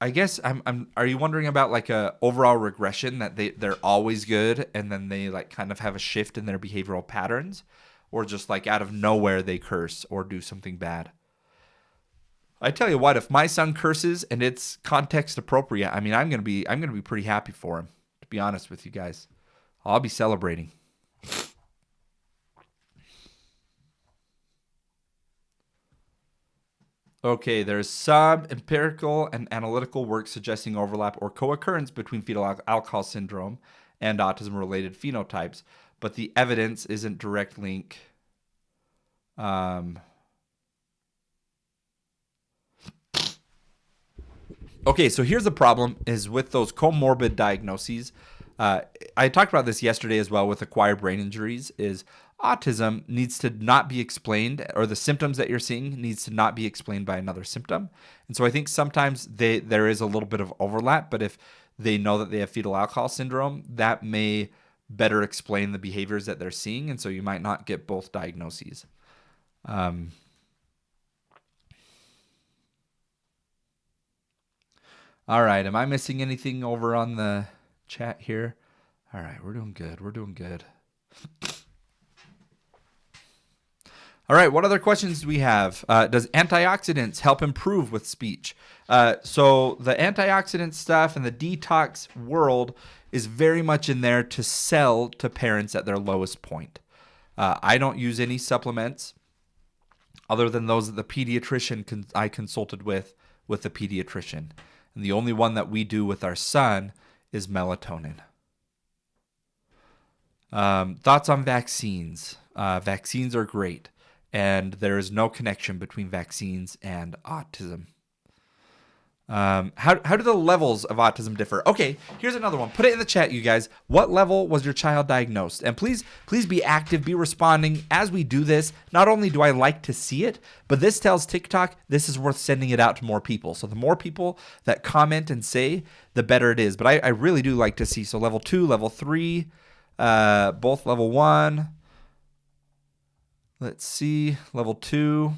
I guess are you wondering about like a overall regression that they're always good and then they like kind of have a shift in their behavioral patterns, or just like out of nowhere they curse or do something bad? I tell you what, if my son curses and it's context appropriate, I mean, I'm going to be pretty happy for him, to be honest with you guys. I'll be celebrating. Okay, there's some empirical and analytical work suggesting overlap or co-occurrence between fetal alcohol syndrome and autism-related phenotypes, but the evidence isn't direct link. Okay, so here's the problem is with those comorbid diagnoses. I talked about this yesterday as well with acquired brain injuries, is autism needs to not be explained, or the symptoms that you're seeing needs to not be explained by another symptom. And so I think sometimes there is a little bit of overlap, but if they know that they have fetal alcohol syndrome, that may better explain the behaviors that they're seeing. And so you might not get both diagnoses. All right. Am I missing anything over on the chat here? All right. We're doing good. All right, what other questions do we have? Does antioxidants help improve with speech? So the antioxidant stuff and the detox world is very much in there to sell to parents at their lowest point. I don't use any supplements other than those that the pediatrician I consulted with the pediatrician. And the only one that we do with our son is melatonin. Thoughts on vaccines? Vaccines are great, and there is no connection between vaccines and autism. How do the levels of autism differ? Okay, here's another one. Put it in the chat, you guys. What level was your child diagnosed? And please be active, be responding as we do this. Not only do I like to see it, but this tells TikTok this is worth sending it out to more people. So the more people that comment and say, the better it is. But I really do like to see. So level 2, level 3, both level 1. Let's see, level 2.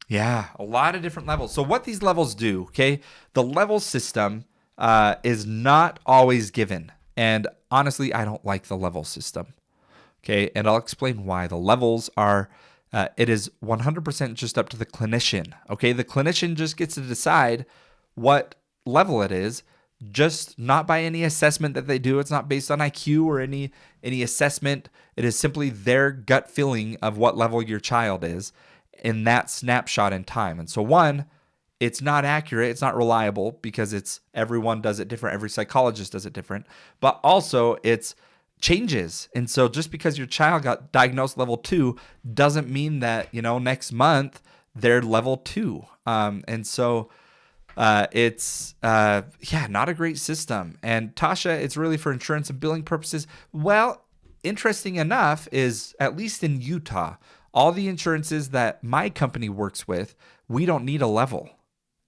Yeah, a lot of different levels. So what these levels do, okay, the level system is not always given. And honestly, I don't like the level system. Okay, and I'll explain why. The levels are, it is 100% just up to the clinician. Okay, the clinician just gets to decide what level it is, just not by any assessment that they do. It's not based on IQ or any assessment. It is simply their gut feeling of what level your child is in that snapshot in time. And so one, it's not accurate, it's not reliable because everyone does it different, every psychologist does it different, but also it's changes. And so just because your child got diagnosed level 2 doesn't mean that, next month they're level 2. And so it's not a great system. And Tasha, it's really for insurance and billing purposes. Well, interesting enough is, at least in Utah, all the insurances that my company works with, we don't need a level.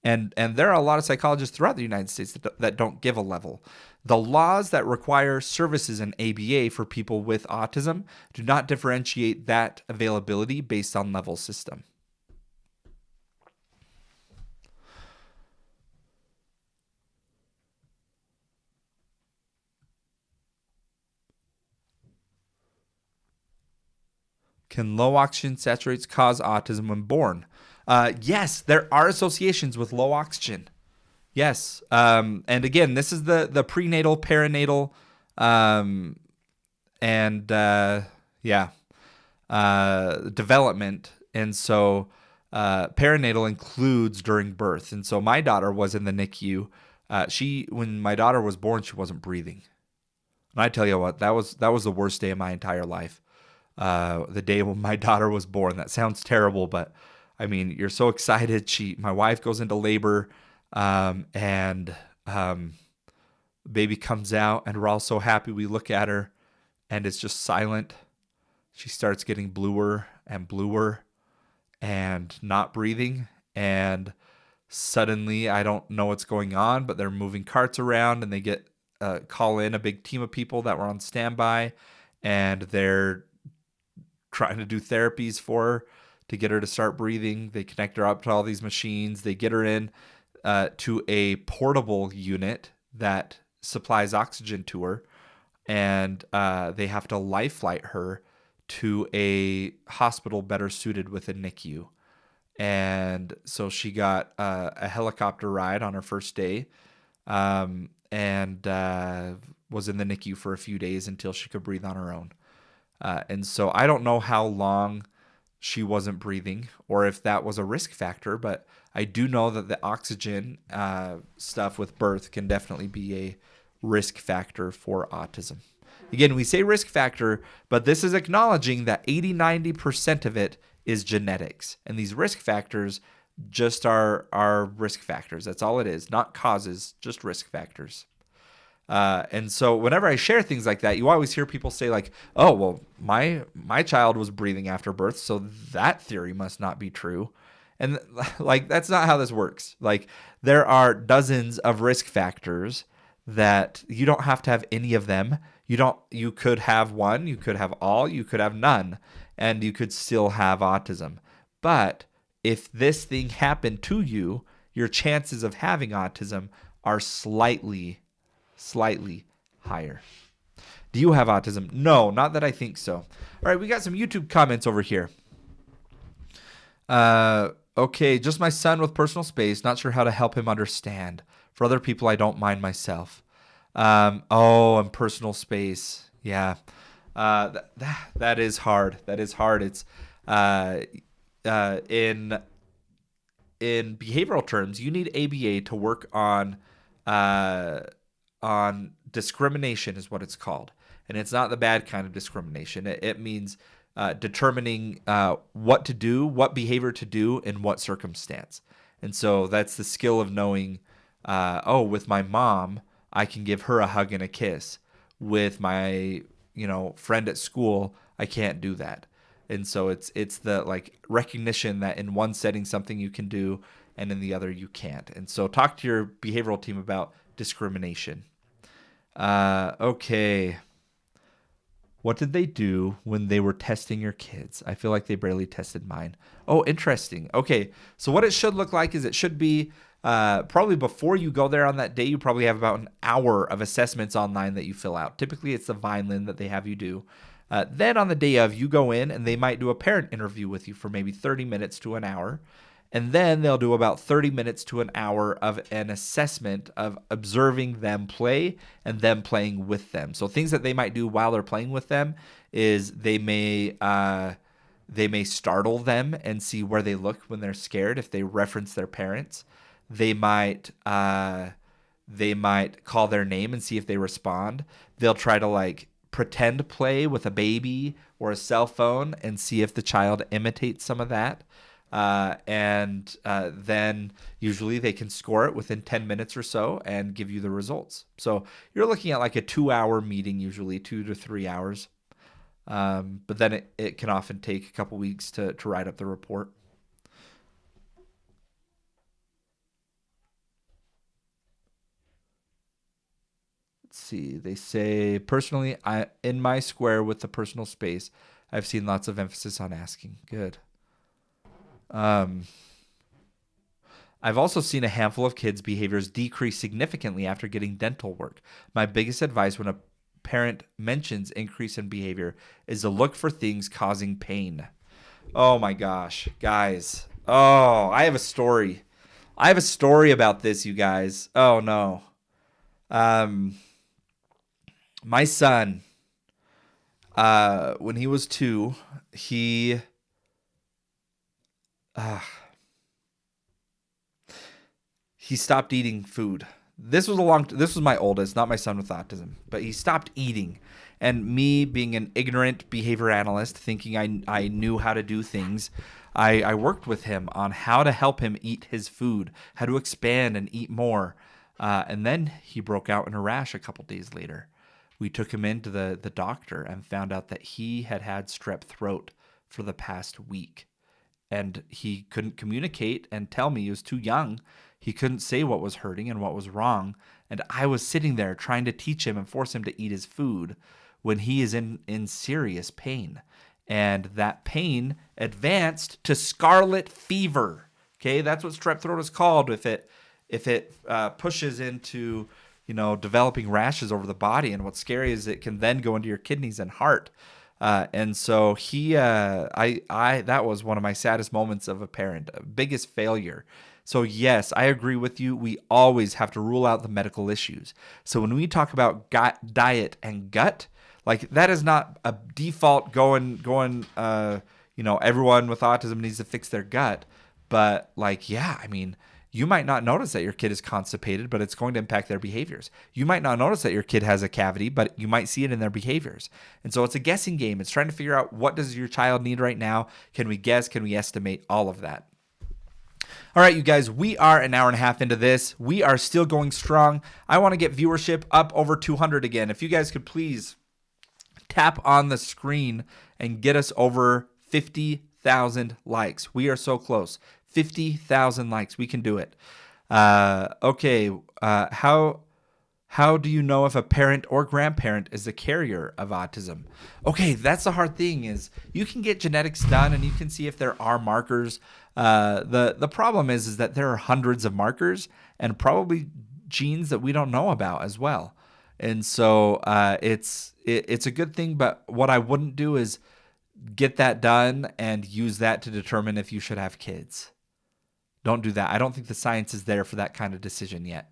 And there are a lot of psychologists throughout the United States that don't give a level. The laws that require services in ABA for people with autism do not differentiate that availability based on level system. Can low oxygen saturates cause autism when born? Yes, there are associations with low oxygen. Yes. And again, this is the prenatal, perinatal, development. And so perinatal includes during birth. And so my daughter was in the NICU. When my daughter was born, she wasn't breathing. And I tell you what, that was the worst day of my entire life. The day when my daughter was born. That sounds terrible, but I mean, you're so excited. My wife goes into labor, and baby comes out, and we're all so happy. We look at her, and it's just silent. She starts getting bluer and bluer, and not breathing. And suddenly, I don't know what's going on, but they're moving carts around, and they call in a big team of people that were on standby, and they're trying to do therapies for her to get her to start breathing. They connect her up to all these machines. They get her in to a portable unit that supplies oxygen to her, and they have to life flight her to a hospital better suited with a NICU. And so she got a helicopter ride on her first day, and was in the NICU for a few days until she could breathe on her own. And so I don't know how long she wasn't breathing or if that was a risk factor, but I do know that the oxygen stuff with birth can definitely be a risk factor for autism. Again, we say risk factor, but this is acknowledging that 80-90% of it is genetics. And these risk factors just are risk factors. That's all it is. Not causes, just risk factors. And so whenever I share things like that, you always hear people say like, oh, well, my child was breathing after birth, so that theory must not be true. And like, that's not how this works. Like, there are dozens of risk factors that you don't have to have any of them. You could have one, you could have all, you could have none, and you could still have autism. But if this thing happened to you, your chances of having autism are slightly higher. Do you have autism? No, not that I think so. All right, we got some YouTube comments over here. Okay, just my son with personal space. Not sure how to help him understand. For other people, I don't mind myself. And personal space. Yeah. That is hard. That is hard. It's Uh, in behavioral terms, you need ABA to work uh, on discrimination, is what it's called, and it's not the bad kind of discrimination. It means determining what to do, what behavior to do, in what circumstance. And so that's the skill of knowing. With my mom, I can give her a hug and a kiss. With my friend at school, I can't do that. And so it's the like recognition that in one setting something you can do and in the other you can't. And so talk to your behavioral team about discrimination. Okay. What did they do when they were testing your kids? I feel like they barely tested mine. Oh, interesting. Okay. So what it should look like is it should be probably before you go there on that day, you probably have about an hour of assessments online that you fill out. Typically, it's the Vineland that they have you do. Then on the day of, you go in and they might do a parent interview with you for maybe 30 minutes to an hour. And then they'll do about 30 minutes to an hour of an assessment of observing them play and them playing with them. So things that they might do while they're playing with them is they may startle them and see where they look when they're scared if they reference their parents. They might call their name and see if they respond. They'll try to like pretend play with a baby or a cell phone and see if the child imitates some of that. Then usually they can score it within 10 minutes or so and give you the results. So you're looking at like a 2-hour meeting, usually 2 to 3 hours. But then it can often take a couple weeks to write up the report. Let's see. They say, personally, in my square with the personal space, I've seen lots of emphasis on asking. Good. I've also seen a handful of kids' behaviors decrease significantly after getting dental work. My biggest advice when a parent mentions increase in behavior is to look for things causing pain. Oh my gosh, guys. Oh, I have a story. I have a story about this, you guys. Oh no. My son, when he was 2, he stopped eating food. This was my oldest, not my son with autism, but he stopped eating. And me being an ignorant behavior analyst, thinking I knew how to do things, I worked with him on how to help him eat his food, how to expand and eat more. And then he broke out in a rash a couple days later. We took him into the doctor and found out that he had strep throat for the past week. And he couldn't communicate and tell me. He was too young. He couldn't say what was hurting and what was wrong. And I was sitting there trying to teach him and force him to eat his food when he is in serious pain. And that pain advanced to scarlet fever. Okay, that's what strep throat is called if it pushes into developing rashes over the body. And what's scary is it can then go into your kidneys and heart. And so that was one of my saddest moments of a parent, biggest failure. So yes, I agree with you. We always have to rule out the medical issues. So when we talk about diet and gut, like that is not a default going, everyone with autism needs to fix their gut. But you might not notice that your kid is constipated, but it's going to impact their behaviors. You might not notice that your kid has a cavity, but you might see it in their behaviors. And so it's a guessing game. It's trying to figure out, what does your child need right now? Can we guess? Can we estimate? All of that. All right, you guys, we are an hour and a half into this. We are still going strong. I want to get viewership up over 200 again. If you guys could please tap on the screen and get us over 50,000 likes. We are so close. 50,000 likes. We can do it. Okay. How do you know if a parent or grandparent is a carrier of autism? Okay, that's the hard thing is you can get genetics done and you can see if there are markers. The problem is that there are hundreds of markers and probably genes that we don't know about as well. And so it's a good thing, but what I wouldn't do is get that done and use that to determine if you should have kids. Don't do that. I don't think the science is there for that kind of decision yet.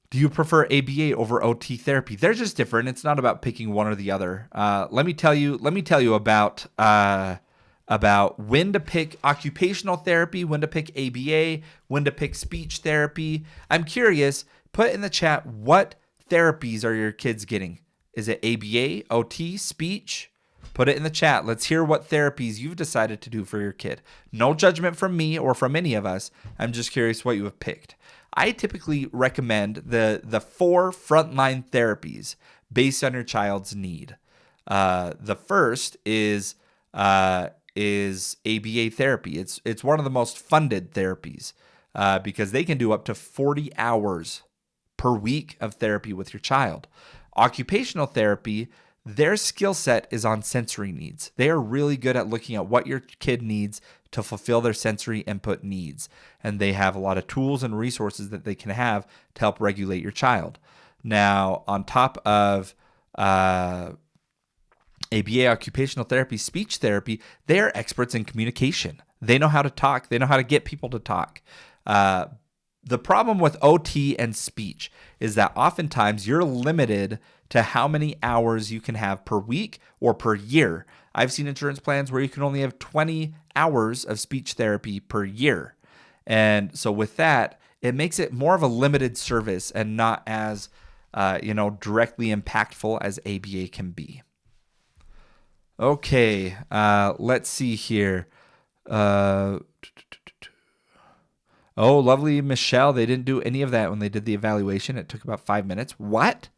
Do Do you prefer ABA over OT therapy? They're just different. It's not about picking one or the other. Let me tell you about when to pick occupational therapy, when to pick ABA, when to pick speech therapy. I'm curious. Put in the chat, what therapies are your kids getting? Is it ABA, OT, speech? Put it in the chat. Let's hear what therapies you've decided to do for your kid. No judgment from me or from any of us. I'm just curious what you have picked. I typically recommend the 4 frontline therapies based on your child's need. The first is ABA therapy. It's one of the most funded therapies because they can do up to 40 hours per week of therapy with your child. Occupational therapy, their skill set is on sensory needs. They are really good at looking at what your kid needs to fulfill their sensory input needs. And they have a lot of tools and resources that they can have to help regulate your child. Now, on top of ABA, occupational therapy, speech therapy, they are experts in communication. They know how to talk. They know how to get people to talk. The problem with OT and speech is that oftentimes you're limited to how many hours you can have per week or per year. I've seen insurance plans where you can only have 20 hours of speech therapy per year. And so with that, it makes it more of a limited service and not as directly impactful as ABA can be. Okay, let's see here. Oh, lovely Michelle. They didn't do any of that when they did the evaluation. It took about 5 minutes. What?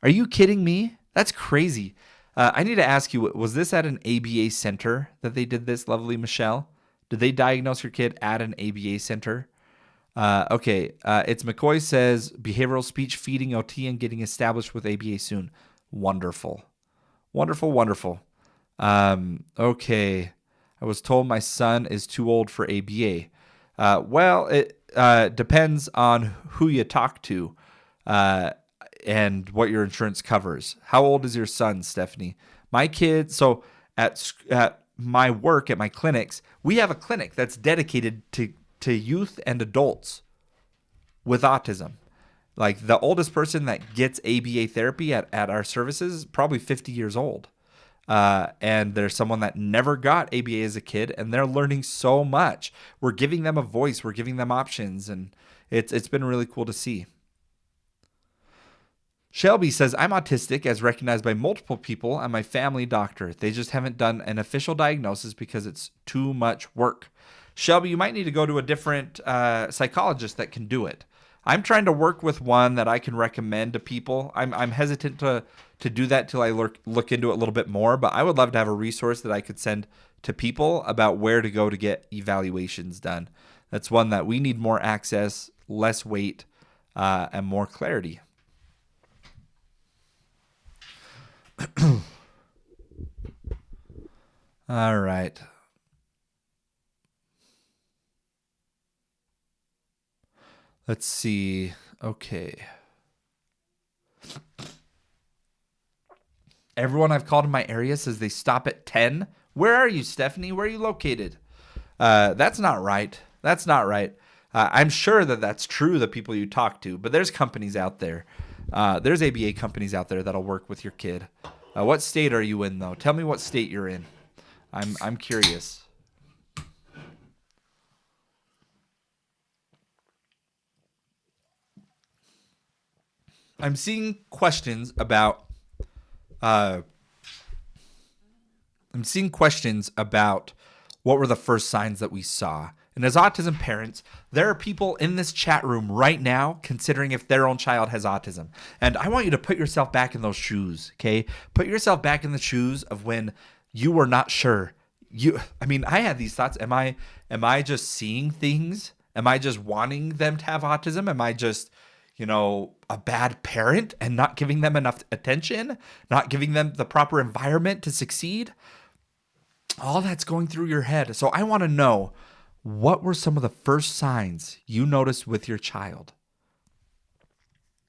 Are you kidding me? That's crazy. I need to ask you, was this at an ABA center that they did this, lovely Michelle? Did they diagnose your kid at an ABA center? Okay. It's McCoy says behavioral speech, feeding OT, and getting established with ABA soon. Wonderful. Wonderful, wonderful. Okay. I was told my son is too old for ABA. Well, it depends on who you talk to and what your insurance covers. How old is your son, Stephanie? My kid, so at my work, at my clinics, we have a clinic that's dedicated to youth and adults with autism. Like the oldest person that gets ABA therapy at our services is probably 50 years old. And there's someone that never got ABA as a kid, and they're learning so much. We're giving them a voice. We're giving them options, and it's been really cool to see. Shelby says, I'm autistic as recognized by multiple people and my family doctor. They just haven't done an official diagnosis because it's too much work. Shelby, you might need to go to a different psychologist that can do it. I'm trying to work with one that I can recommend to people. I'm hesitant to do that till I look into it a little bit more, but I would love to have a resource that I could send to people about where to go to get evaluations done. That's one that we need more access, less wait, and more clarity. All right. Let's see. Okay. Everyone I've called in my area says they stop at 10. Where are you, Stephanie? Where are you located? That's not right. That's not right. I'm sure that that's true, the people you talk to, but there's companies out there. There's ABA companies out there that'll work with your kid. What state are you in, though? Tell me what state you're in. I'm curious. I'm seeing questions about what were the first signs that we saw. And as autism parents, there are people in this chat room right now considering if their own child has autism. And I want you to put yourself back in those shoes, okay? Put yourself back in the shoes of when you were not sure. I had these thoughts. Am I just seeing things? Am I just wanting them to have autism? Am I just, a bad parent and not giving them enough attention, not giving them the proper environment to succeed? All that's going through your head. So I want to know, what were some of the first signs you noticed with your child?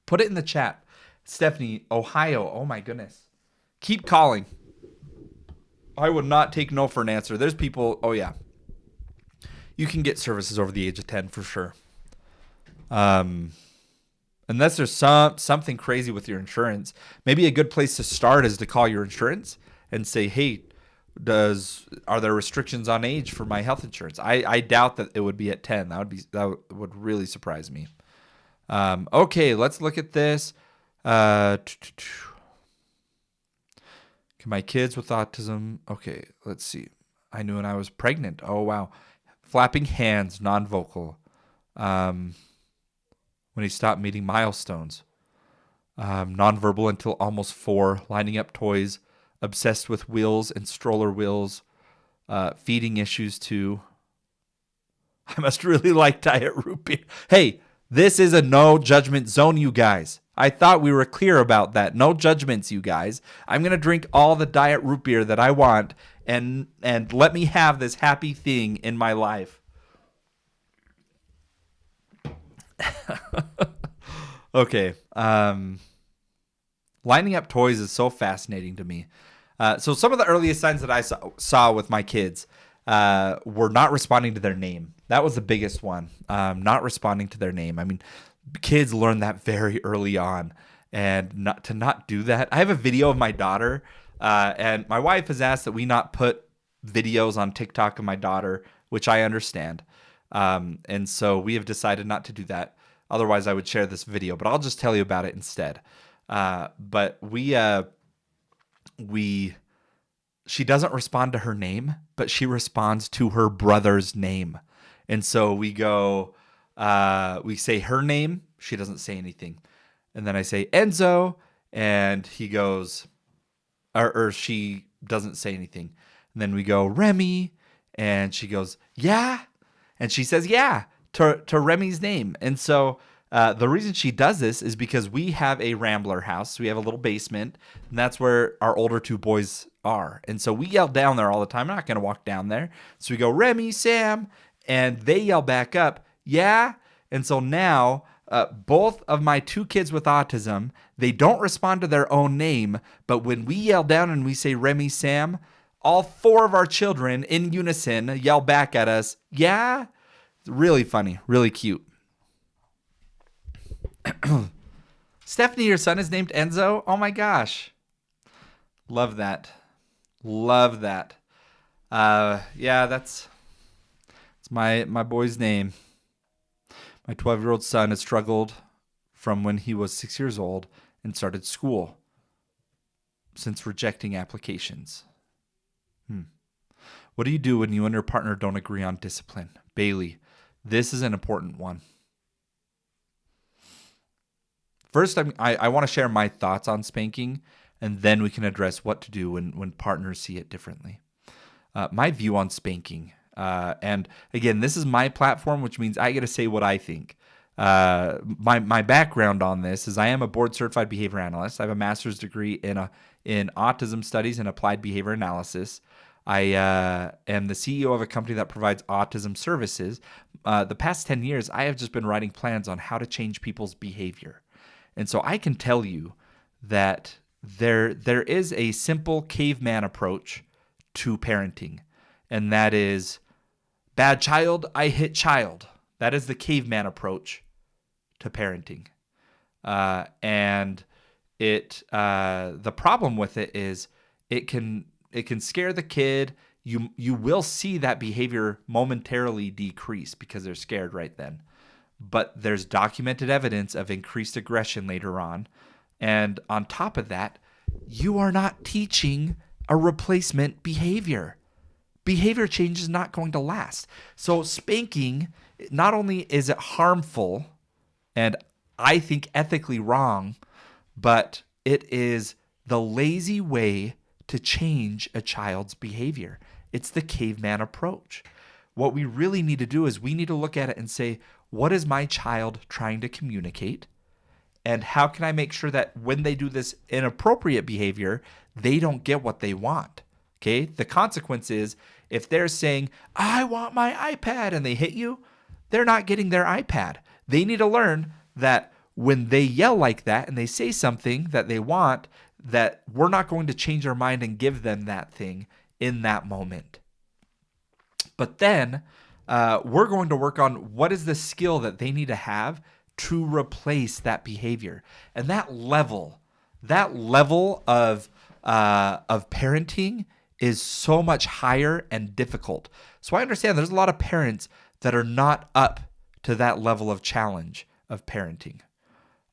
Put it in the chat. Stephanie, Ohio. Oh my goodness. Keep calling. I would not take no for an answer. There's people, oh yeah. You can get services over the age of 10 for sure. Unless there's something crazy with your insurance. Maybe a good place to start is to call your insurance and say, hey, are there restrictions on age for my health insurance? I doubt that it would be at 10. That would really surprise me. Okay, let's look at this. Can my kids with autism? Okay, let's see. I knew when I was pregnant. Oh, wow. Flapping hands, non-vocal. When he stopped meeting milestones. Nonverbal until almost 4. Lining up toys. Obsessed with wheels and stroller wheels. Feeding issues too. I must really like Diet Root Beer. Hey, this is a no judgment zone, you guys. I thought we were clear about that. No judgments, you guys. I'm going to drink all the Diet Root Beer that I want and let me have this happy thing in my life. Okay. Lining up toys is so fascinating to me. So some of the earliest signs that I saw with my kids were not responding to their name. That was the biggest one. Not responding to their name. I mean, kids learn that very early on, and not do that. I have a video of my daughter, and my wife has asked that we not put videos on TikTok of my daughter, which I understand. And so we have decided not to do that. Otherwise, I would share this video, but I'll just tell you about it instead. But she doesn't respond to her name, but she responds to her brother's name. And so we say her name. She doesn't say anything. And then I say Enzo, and he goes, or she doesn't say anything. And then we go Remy, and she goes, yeah. And she says, yeah, to Remy's name. And so the reason she does this is because we have a Rambler house. We have a little basement, and that's where our older 2 boys are. And so we yell down there all the time. I'm not going to walk down there. So we go, Remy, Sam, and they yell back up, yeah. And so now both of my 2 kids with autism, they don't respond to their own name, but when we yell down and we say Remy, Sam, all 4 of our children in unison yell back at us, yeah. It's really funny, really cute. Stephanie, your son is named Enzo? Oh my gosh. Love that. Love that. Yeah, it's my boy's name. My 12-year-old son has struggled from when he was 6 years old and started school since rejecting applications. What do you do when you and your partner don't agree on discipline? Bailey, this is an important one. First, I want to share my thoughts on spanking, and then we can address what to do when partners see it differently. My view on spanking, and again, this is my platform, which means I get to say what I think. My background on this is I am a board-certified behavior analyst. I have a master's degree in autism studies and applied behavior analysis. I am the CEO of a company that provides autism services. The past 10 years, I have just been writing plans on how to change people's behavior. And so I can tell you that there is a simple caveman approach to parenting, and that is bad child, I hit child. That is the caveman approach to parenting. And the problem with it is it can scare the kid. You will see that behavior momentarily decrease because they're scared right then. But there's documented evidence of increased aggression later on. And on top of that, you are not teaching a replacement behavior. Behavior change is not going to last. So spanking, not only is it harmful and I think ethically wrong, but it is the lazy way to change a child's behavior. It's the caveman approach. What we really need to do is we need to look at it and say, what is my child trying to communicate? And how can I make sure that when they do this inappropriate behavior, they don't get what they want? Okay? The consequence is if they're saying, I want my iPad, and they hit you, they're not getting their iPad. They need to learn that when they yell like that and they say something that they want, that we're not going to change our mind and give them that thing in that moment. But then we're going to work on what is the skill that they need to have to replace that behavior. And that level of parenting is so much higher and difficult. So I understand there's a lot of parents that are not up to that level of challenge of parenting.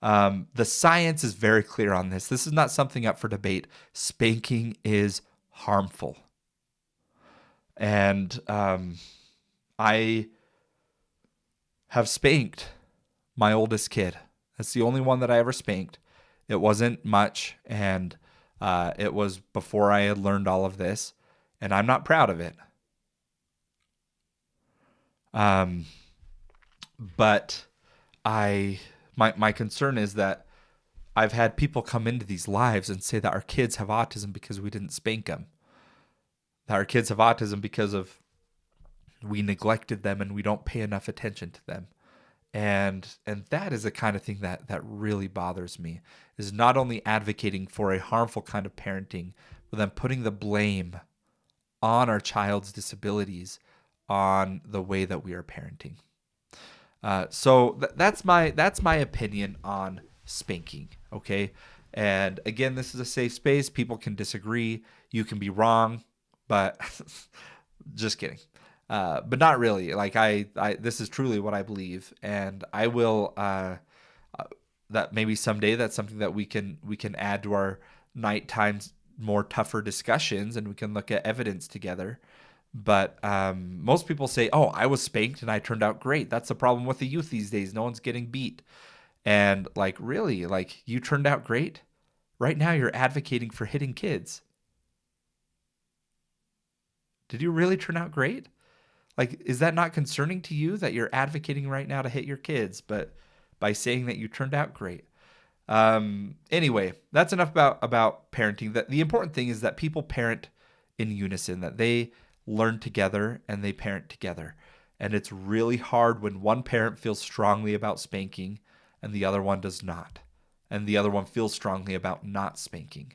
The science is very clear on this. This is not something up for debate. Spanking is harmful. And I have spanked my oldest kid. That's the only one that I ever spanked. It wasn't much, and it was before I had learned all of this, and I'm not proud of it. But my concern is that I've had people come into these lives and say that our kids have autism because we didn't spank them. That our kids have autism because of we neglected them and we don't pay enough attention to them. And that is the kind of thing that really bothers me, is not only advocating for a harmful kind of parenting, but then putting the blame on our child's disabilities on the way that we are parenting. So that's my opinion on spanking. Okay. And again, this is a safe space. People can disagree. You can be wrong, but just kidding. But not really. Like this is truly what I believe, and I will. That maybe someday that's something that we can add to our nighttime more tougher discussions, and we can look at evidence together. But most people say, "Oh, I was spanked and I turned out great." That's the problem with the youth these days. No one's getting beat, and like really, like you turned out great. Right now, you're advocating for hitting kids. Did you really turn out great? Like, is that not concerning to you that you're advocating right now to hit your kids, but by saying that you turned out great? Anyway, that's enough about parenting. The important thing is that people parent in unison, that they learn together and they parent together. And it's really hard when one parent feels strongly about spanking and the other one does not. And the other one feels strongly about not spanking.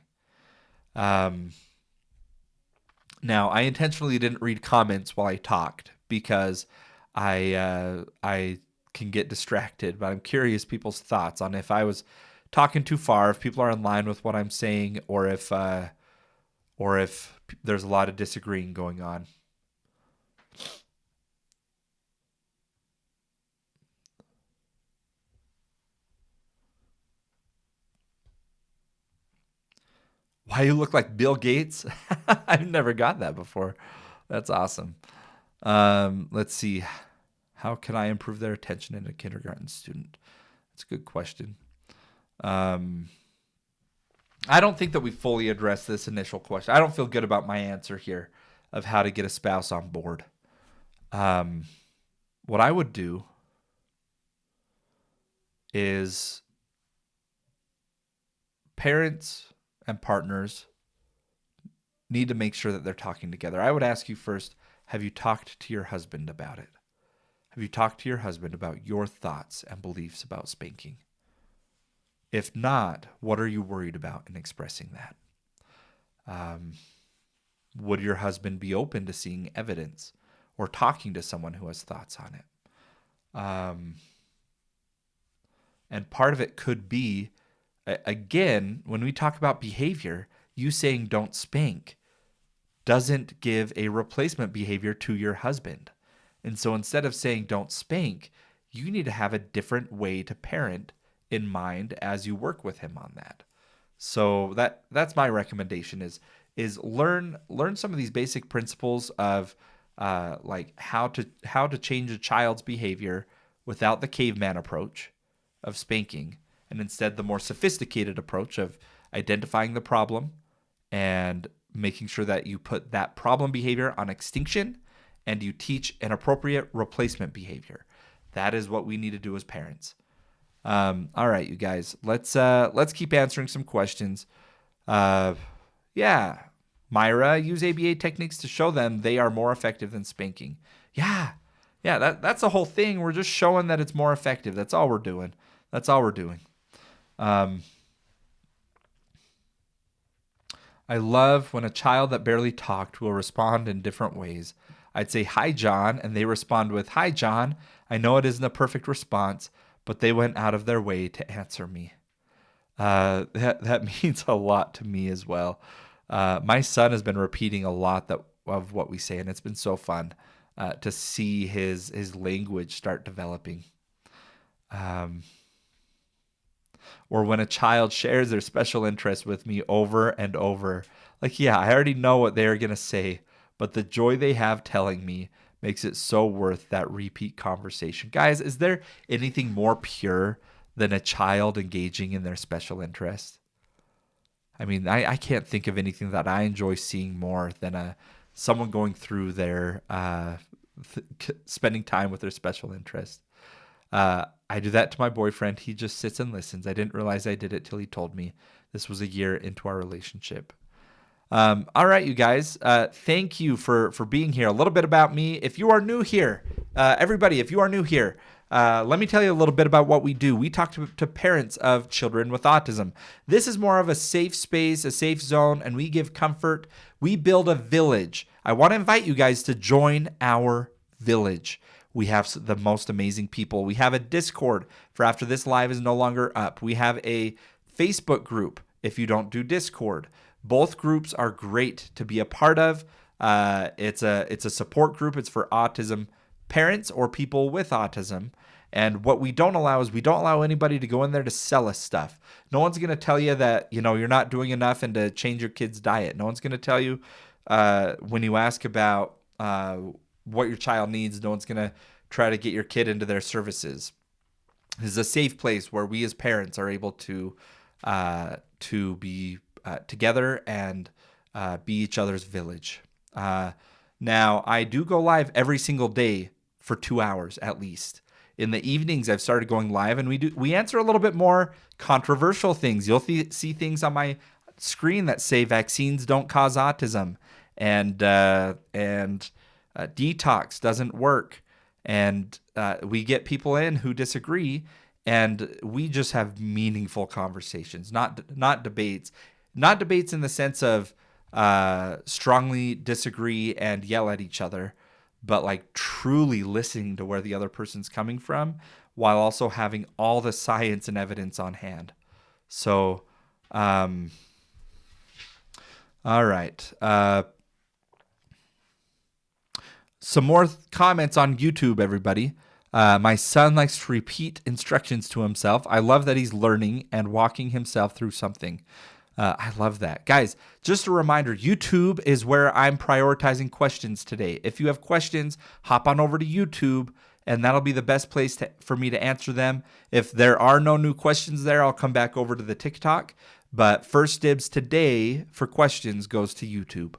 Now, I intentionally didn't read comments while I talked because I can get distracted, but I'm curious people's thoughts on if I was talking too far, if people are in line with what I'm saying, or if there's a lot of disagreeing going on. Why you look like Bill Gates? I've never got that before. That's awesome. Let's see. How can I improve their attention in a kindergarten student? That's a good question. I don't think that we fully addressed this initial question. I don't feel good about my answer here of how to get a spouse on board. What I would do is parents and partners need to make sure that they're talking together. I would ask you first, have you talked to your husband about it? Have you talked to your husband about your thoughts and beliefs about spanking? If not, what are you worried about in expressing that? Would your husband be open to seeing evidence or talking to someone who has thoughts on it? And part of it could be, again, when we talk about behavior, you saying don't spank doesn't give a replacement behavior to your husband. And so instead of saying don't spank, you need to have a different way to parent in mind as you work with him on that. So that's my recommendation is learn some of these basic principles of like how to change a child's behavior without the caveman approach of spanking, and instead the more sophisticated approach of identifying the problem and making sure that you put that problem behavior on extinction and you teach an appropriate replacement behavior. That is what we need to do as parents. All right, you guys, let's keep answering some questions. Yeah, Myra, use ABA techniques to show them they are more effective than spanking. Yeah, that's the whole thing. We're just showing that it's more effective. That's all we're doing. I love when a child that barely talked will respond in different ways. I'd say, "Hi, John," and they respond with, "Hi, John. I know it isn't a perfect response, but they went out of their way to answer me. That means a lot to me as well. My son has been repeating a lot of what we say, and it's been so fun to see his language start developing. Or when a child shares their special interest with me over and over, like, yeah, I already know what they're going to say, but the joy they have telling me makes it so worth that repeat conversation. Guys, is there anything more pure than a child engaging in their special interest? I mean, I can't think of anything that I enjoy seeing more than someone going through their spending time with their special interest. I do that to my boyfriend. He just sits and listens. I didn't realize I did it till he told me. This was a year into our relationship. All right, you guys. Thank you for being here. A little bit about me. If you are new here, everybody, if you are new here, let me tell you a little bit about what we do. We talk to parents of children with autism. This is more of a safe space, a safe zone, and we give comfort. We build a village. I want to invite you guys to join our village. We have the most amazing people. We have a Discord for after this live is no longer up. We have a Facebook group if you don't do Discord. Both groups are great to be a part of. It's a support group. It's for autism parents or people with autism. And what we don't allow is we don't allow anybody to go in there to sell us stuff. No one's going to tell you that, you're not doing enough and to change your kid's diet. No one's going to tell you when you ask about what your child needs, no one's going to try to get your kid into their services. This is a safe place where we as parents are able to be together and be each other's village. Now, I do go live every single day for 2 hours at least. In the evenings, I've started going live, and we answer a little bit more controversial things. You'll see things on my screen that say vaccines don't cause autism, and detox doesn't work. And we get people in who disagree, and we just have meaningful conversations, not debates. Not debates in the sense of strongly disagree and yell at each other, but like truly listening to where the other person's coming from while also having all the science and evidence on hand. So, all right. Some more comments on YouTube, everybody. My son likes to repeat instructions to himself. I love that he's learning and walking himself through something. I love that. Guys, just a reminder, YouTube is where I'm prioritizing questions today. If you have questions, hop on over to YouTube, and that'll be the best place for me to answer them. If there are no new questions there, I'll come back over to the TikTok. But first dibs today for questions goes to YouTube.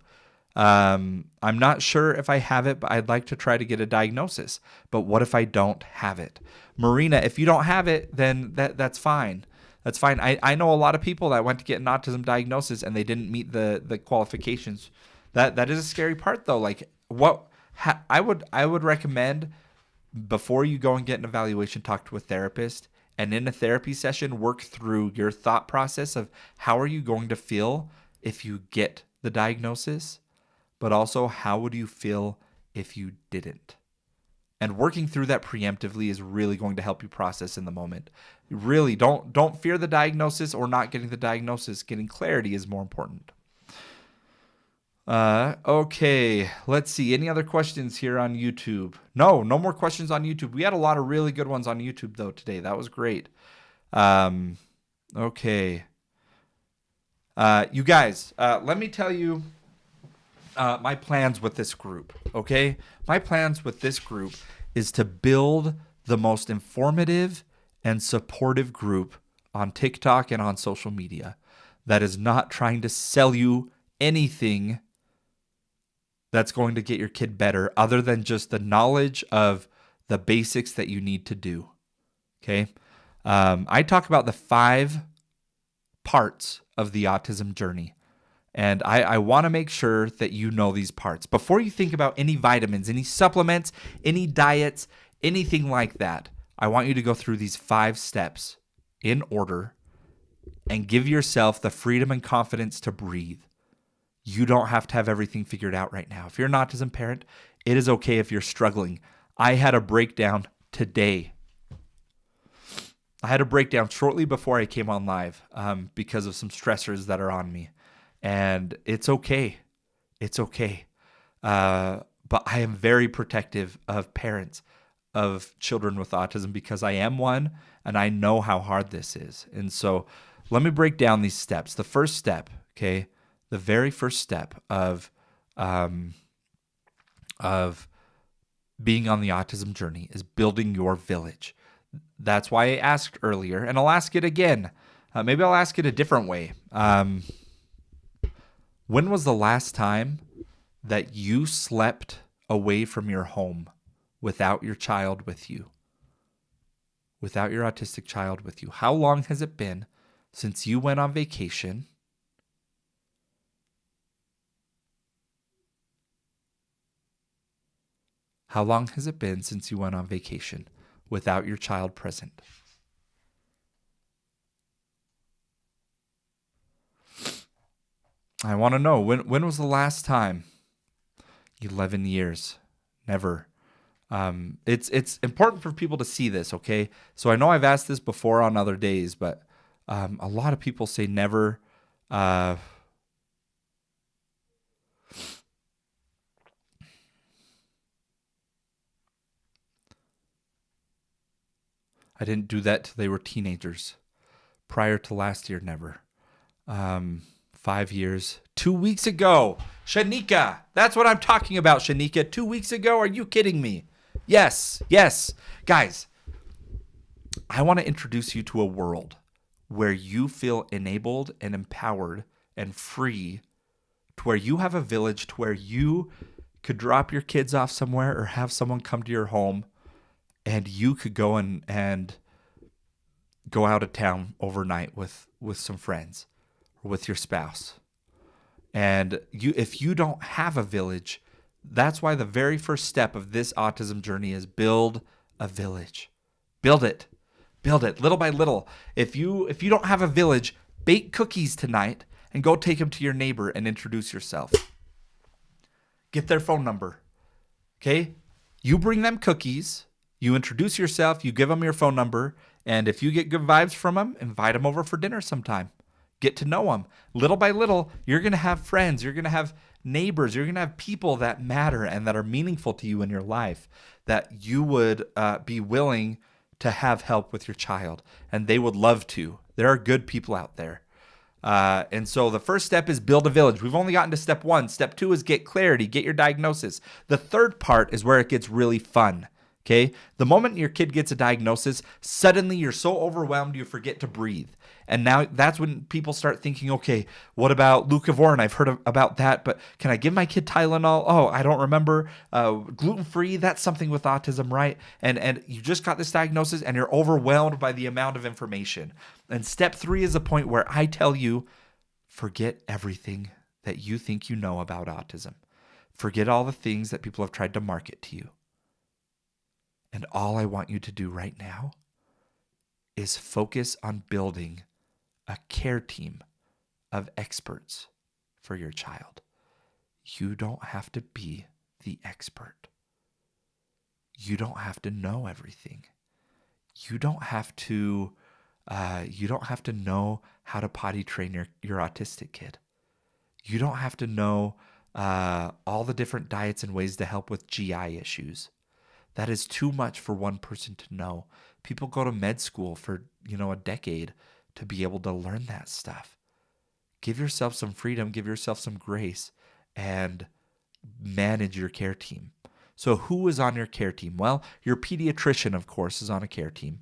I'm not sure if I have it, but I'd like to try to get a diagnosis. But what if I don't have it? Marina, if you don't have it, then that's fine. That's fine. I know a lot of people that went to get an autism diagnosis and they didn't meet the qualifications. That is a scary part though. Like I would recommend before you go and get an evaluation, talk to a therapist, and in a therapy session, work through your thought process of how are you going to feel if you get the diagnosis, but also how would you feel if you didn't? And working through that preemptively is really going to help you process in the moment. Really, don't fear the diagnosis or not getting the diagnosis. Getting clarity is more important. Okay, let's see. Any other questions here on YouTube? No more questions on YouTube. We had a lot of really good ones on YouTube, though, today. That was great. Okay. You guys, let me tell you my plans with this group, okay? My plans with this group is to build the most informative and supportive group on TikTok and on social media that is not trying to sell you anything that's going to get your kid better other than just the knowledge of the basics that you need to do, okay? I talk about the 5 parts of the autism journey. And I want to make sure that you know these parts. Before you think about any vitamins, any supplements, any diets, anything like that, I want you to go through these 5 steps in order and give yourself the freedom and confidence to breathe. You don't have to have everything figured out right now. If you're an autism parent, it is okay if you're struggling. I had a breakdown today. I had a breakdown shortly before I came on live because of some stressors that are on me. And it's okay. It's okay. But I am very protective of parents of children with autism because I am one and I know how hard this is. And so let me break down these steps. The first step, okay, the very first step of being on the autism journey is building your village. That's why I asked earlier, and I'll ask it again. Maybe I'll ask it a different way. When was the last time that you slept away from your home without your child with you? Without your autistic child with you? How long has it been since you went on vacation? How long has it been since you went on vacation without your child present? I want to know, when was the last time? 11 years. Never. It's important for people to see this, okay? So I know I've asked this before on other days, but a lot of people say never. I didn't do that till they were teenagers. Prior to last year, never. 5 years. 2 weeks ago. Shanika. That's what I'm talking about, Shanika. 2 weeks ago? Are you kidding me? Yes. Yes. Guys, I want to introduce you to a world where you feel enabled and empowered and free, to where you have a village, to where you could drop your kids off somewhere or have someone come to your home and you could go and go out of town overnight with some friends or with your spouse. And if you don't have a village, that's why the very first step of this autism journey is build a village. Build it. Build it little by little. If you don't have a village, bake cookies tonight and go take them to your neighbor and introduce yourself. Get their phone number. Okay? You bring them cookies, you introduce yourself, you give them your phone number, and if you get good vibes from them, invite them over for dinner sometime. Get to know them. Little by little, you're going to have friends. You're going to have neighbors. You're going to have people that matter and that are meaningful to you in your life, that you would be willing to have help with your child. And they would love to. There are good people out there. And so the first step is build a village. We've only gotten to step 1. Step 2 is get clarity, get your diagnosis. The third part is where it gets really fun. Okay? The moment your kid gets a diagnosis, suddenly you're so overwhelmed you forget to breathe. And now that's when people start thinking, okay, what about leucovorin? I've heard about that, but can I give my kid Tylenol? Oh, I don't remember. Gluten-free, that's something with autism, right? And you just got this diagnosis and you're overwhelmed by the amount of information. And step 3 is the point where I tell you, forget everything that you think you know about autism. Forget all the things that people have tried to market to you. And all I want you to do right now is focus on building a care team of experts for your child. You don't have to be the expert. You don't have to know everything. You don't have to know how to potty train your autistic kid. You don't have to know all the different diets and ways to help with GI issues. That is too much for one person to know. People go to med school for, a decade to be able to learn that stuff. Give yourself some freedom, give yourself some grace, and manage your care team. So who is on your care team? Well, your pediatrician, of course, is on a care team.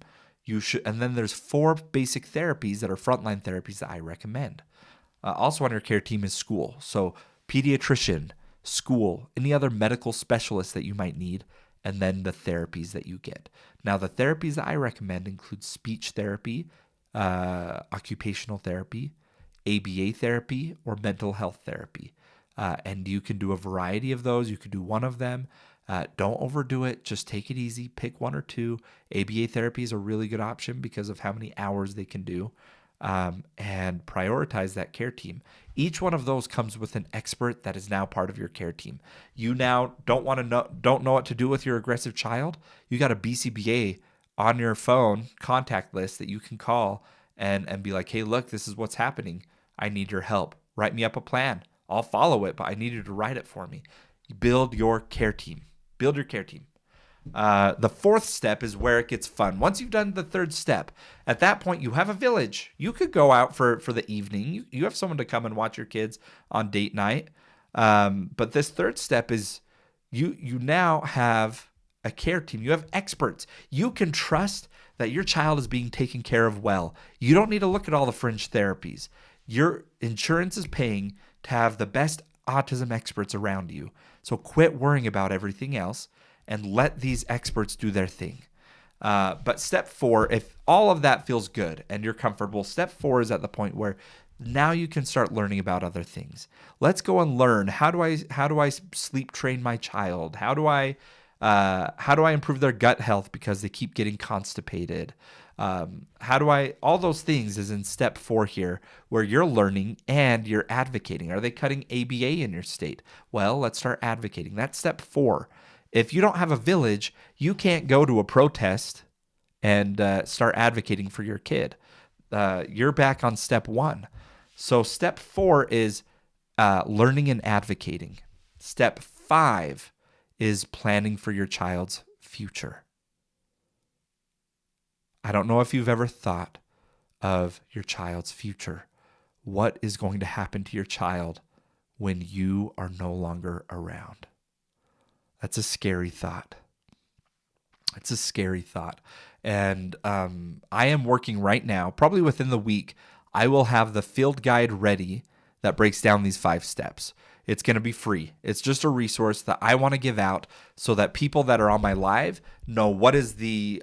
And then there's 4 basic therapies that are frontline therapies that I recommend. Also on your care team is school. So pediatrician, school, any other medical specialist that you might need, and then the therapies that you get. Now, the therapies that I recommend include speech therapy, occupational therapy, ABA therapy, or mental health therapy. And you can do a variety of those. You could do one of them. Don't overdo it. Just take it easy. Pick 1 or 2. ABA therapy is a really good option because of how many hours they can do. And prioritize that care team. Each one of those comes with an expert that is now part of your care team. You now don't know what to do with your aggressive child. You got a BCBA on your phone contact list that you can call and be like, hey, look, this is what's happening. I need your help. Write me up a plan. I'll follow it, but I need you to write it for me. Build your care team. Build your care team. The fourth step is where it gets fun. Once you've done the third step, at that point, you have a village. You could go out for the evening. You have someone to come and watch your kids on date night. But this third step is you now have a care team. You have experts. You can trust that your child is being taken care of well. You don't need to look at all the fringe therapies. Your insurance is paying to have the best autism experts around you. So quit worrying about everything else and let these experts do their thing. But step 4, if all of that feels good and you're comfortable, step 4 is at the point where now you can start learning about other things. Let's go and learn. How do I sleep train my child? How do I improve their gut health because they keep getting constipated? All those things is in step 4 here, where you're learning and you're advocating. Are they cutting ABA in your state? Well, let's start advocating. That's step 4. If you don't have a village, you can't go to a protest and start advocating for your kid. You're back on step 1. So step 4 is learning and advocating. Step 5 is planning for your child's future. I don't know if you've ever thought of your child's future. What is going to happen to your child when you are no longer around? That's a scary thought. It's a scary thought. And I am working right now, probably within the week, I will have the field guide ready that breaks down these 5 steps. It's going to be free. It's just a resource that I want to give out so that people that are on my live know what is the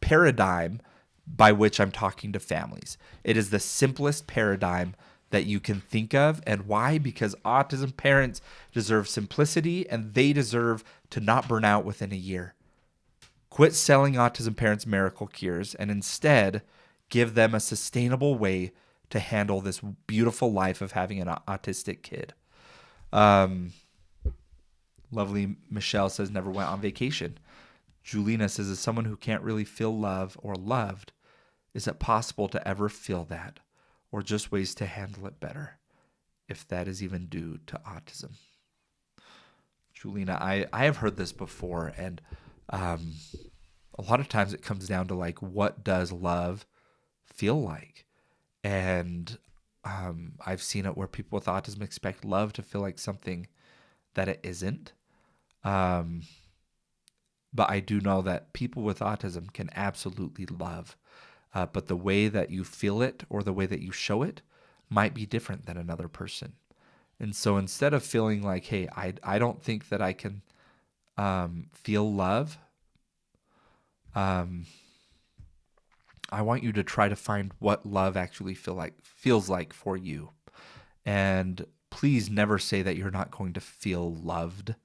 paradigm by which I'm talking to families. It is the simplest paradigm that you can think of. And why? Because autism parents deserve simplicity and they deserve to not burn out within a year. Quit selling autism parents miracle cures and instead give them a sustainable way to handle this beautiful life of having an autistic kid. Lovely Michelle says never went on vacation. Julina says, as someone who can't really feel love or loved, is it possible to ever feel that? Or just ways to handle it better, if that is even due to autism? Julina, I have heard this before, and a lot of times it comes down to like, what does love feel like? And I've seen it where people with autism expect love to feel like something that it isn't. But I do know that people with autism can absolutely love. But the way that you feel it or the way that you show it might be different than another person. And so instead of feeling like, hey, I don't think that I can feel love, I want you to try to find what love actually feels like for you. And please never say that you're not going to feel loved.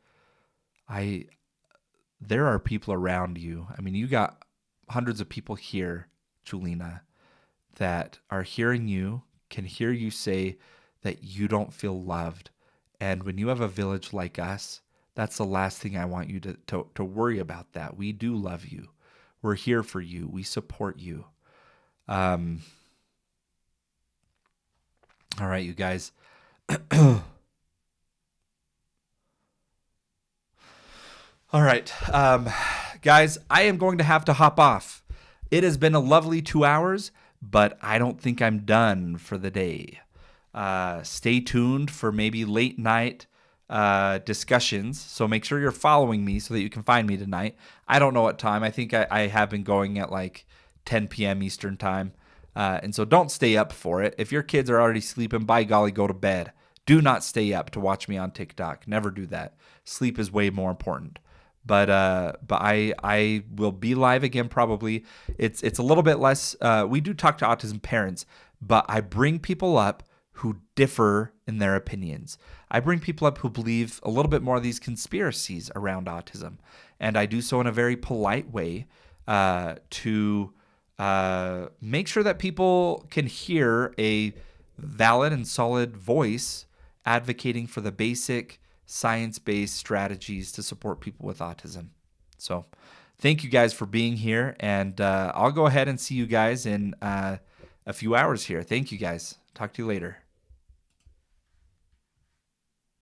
There are people around you. I mean, you got hundreds of people here, Julina, that are hearing you, can hear you say that you don't feel loved. And when you have a village like us, that's the last thing I want you to worry about that. We do love you. We're here for you. We support you. All right, you guys. All right, guys, I am going to have to hop off. It has been a lovely 2 hours, but I don't think I'm done for the day. Stay tuned for maybe late night discussions. So make sure you're following me so that you can find me tonight. I don't know what time. I think I have been going at like 10 p.m. Eastern time. And so don't stay up for it. If your kids are already sleeping, by golly, go to bed. Do not stay up to watch me on TikTok. Never do that. Sleep is way more important. But I will be live again probably. It's a little bit less. We do talk to autism parents, but I bring people up who differ in their opinions. I bring people up who believe a little bit more of these conspiracies around autism, and I do so in a very polite way to make sure that people can hear a valid and solid voice advocating for the basic science-based strategies to support people with autism. So thank you guys for being here, and I'll go ahead and see you guys in a few hours here. Thank you guys. Talk to you later.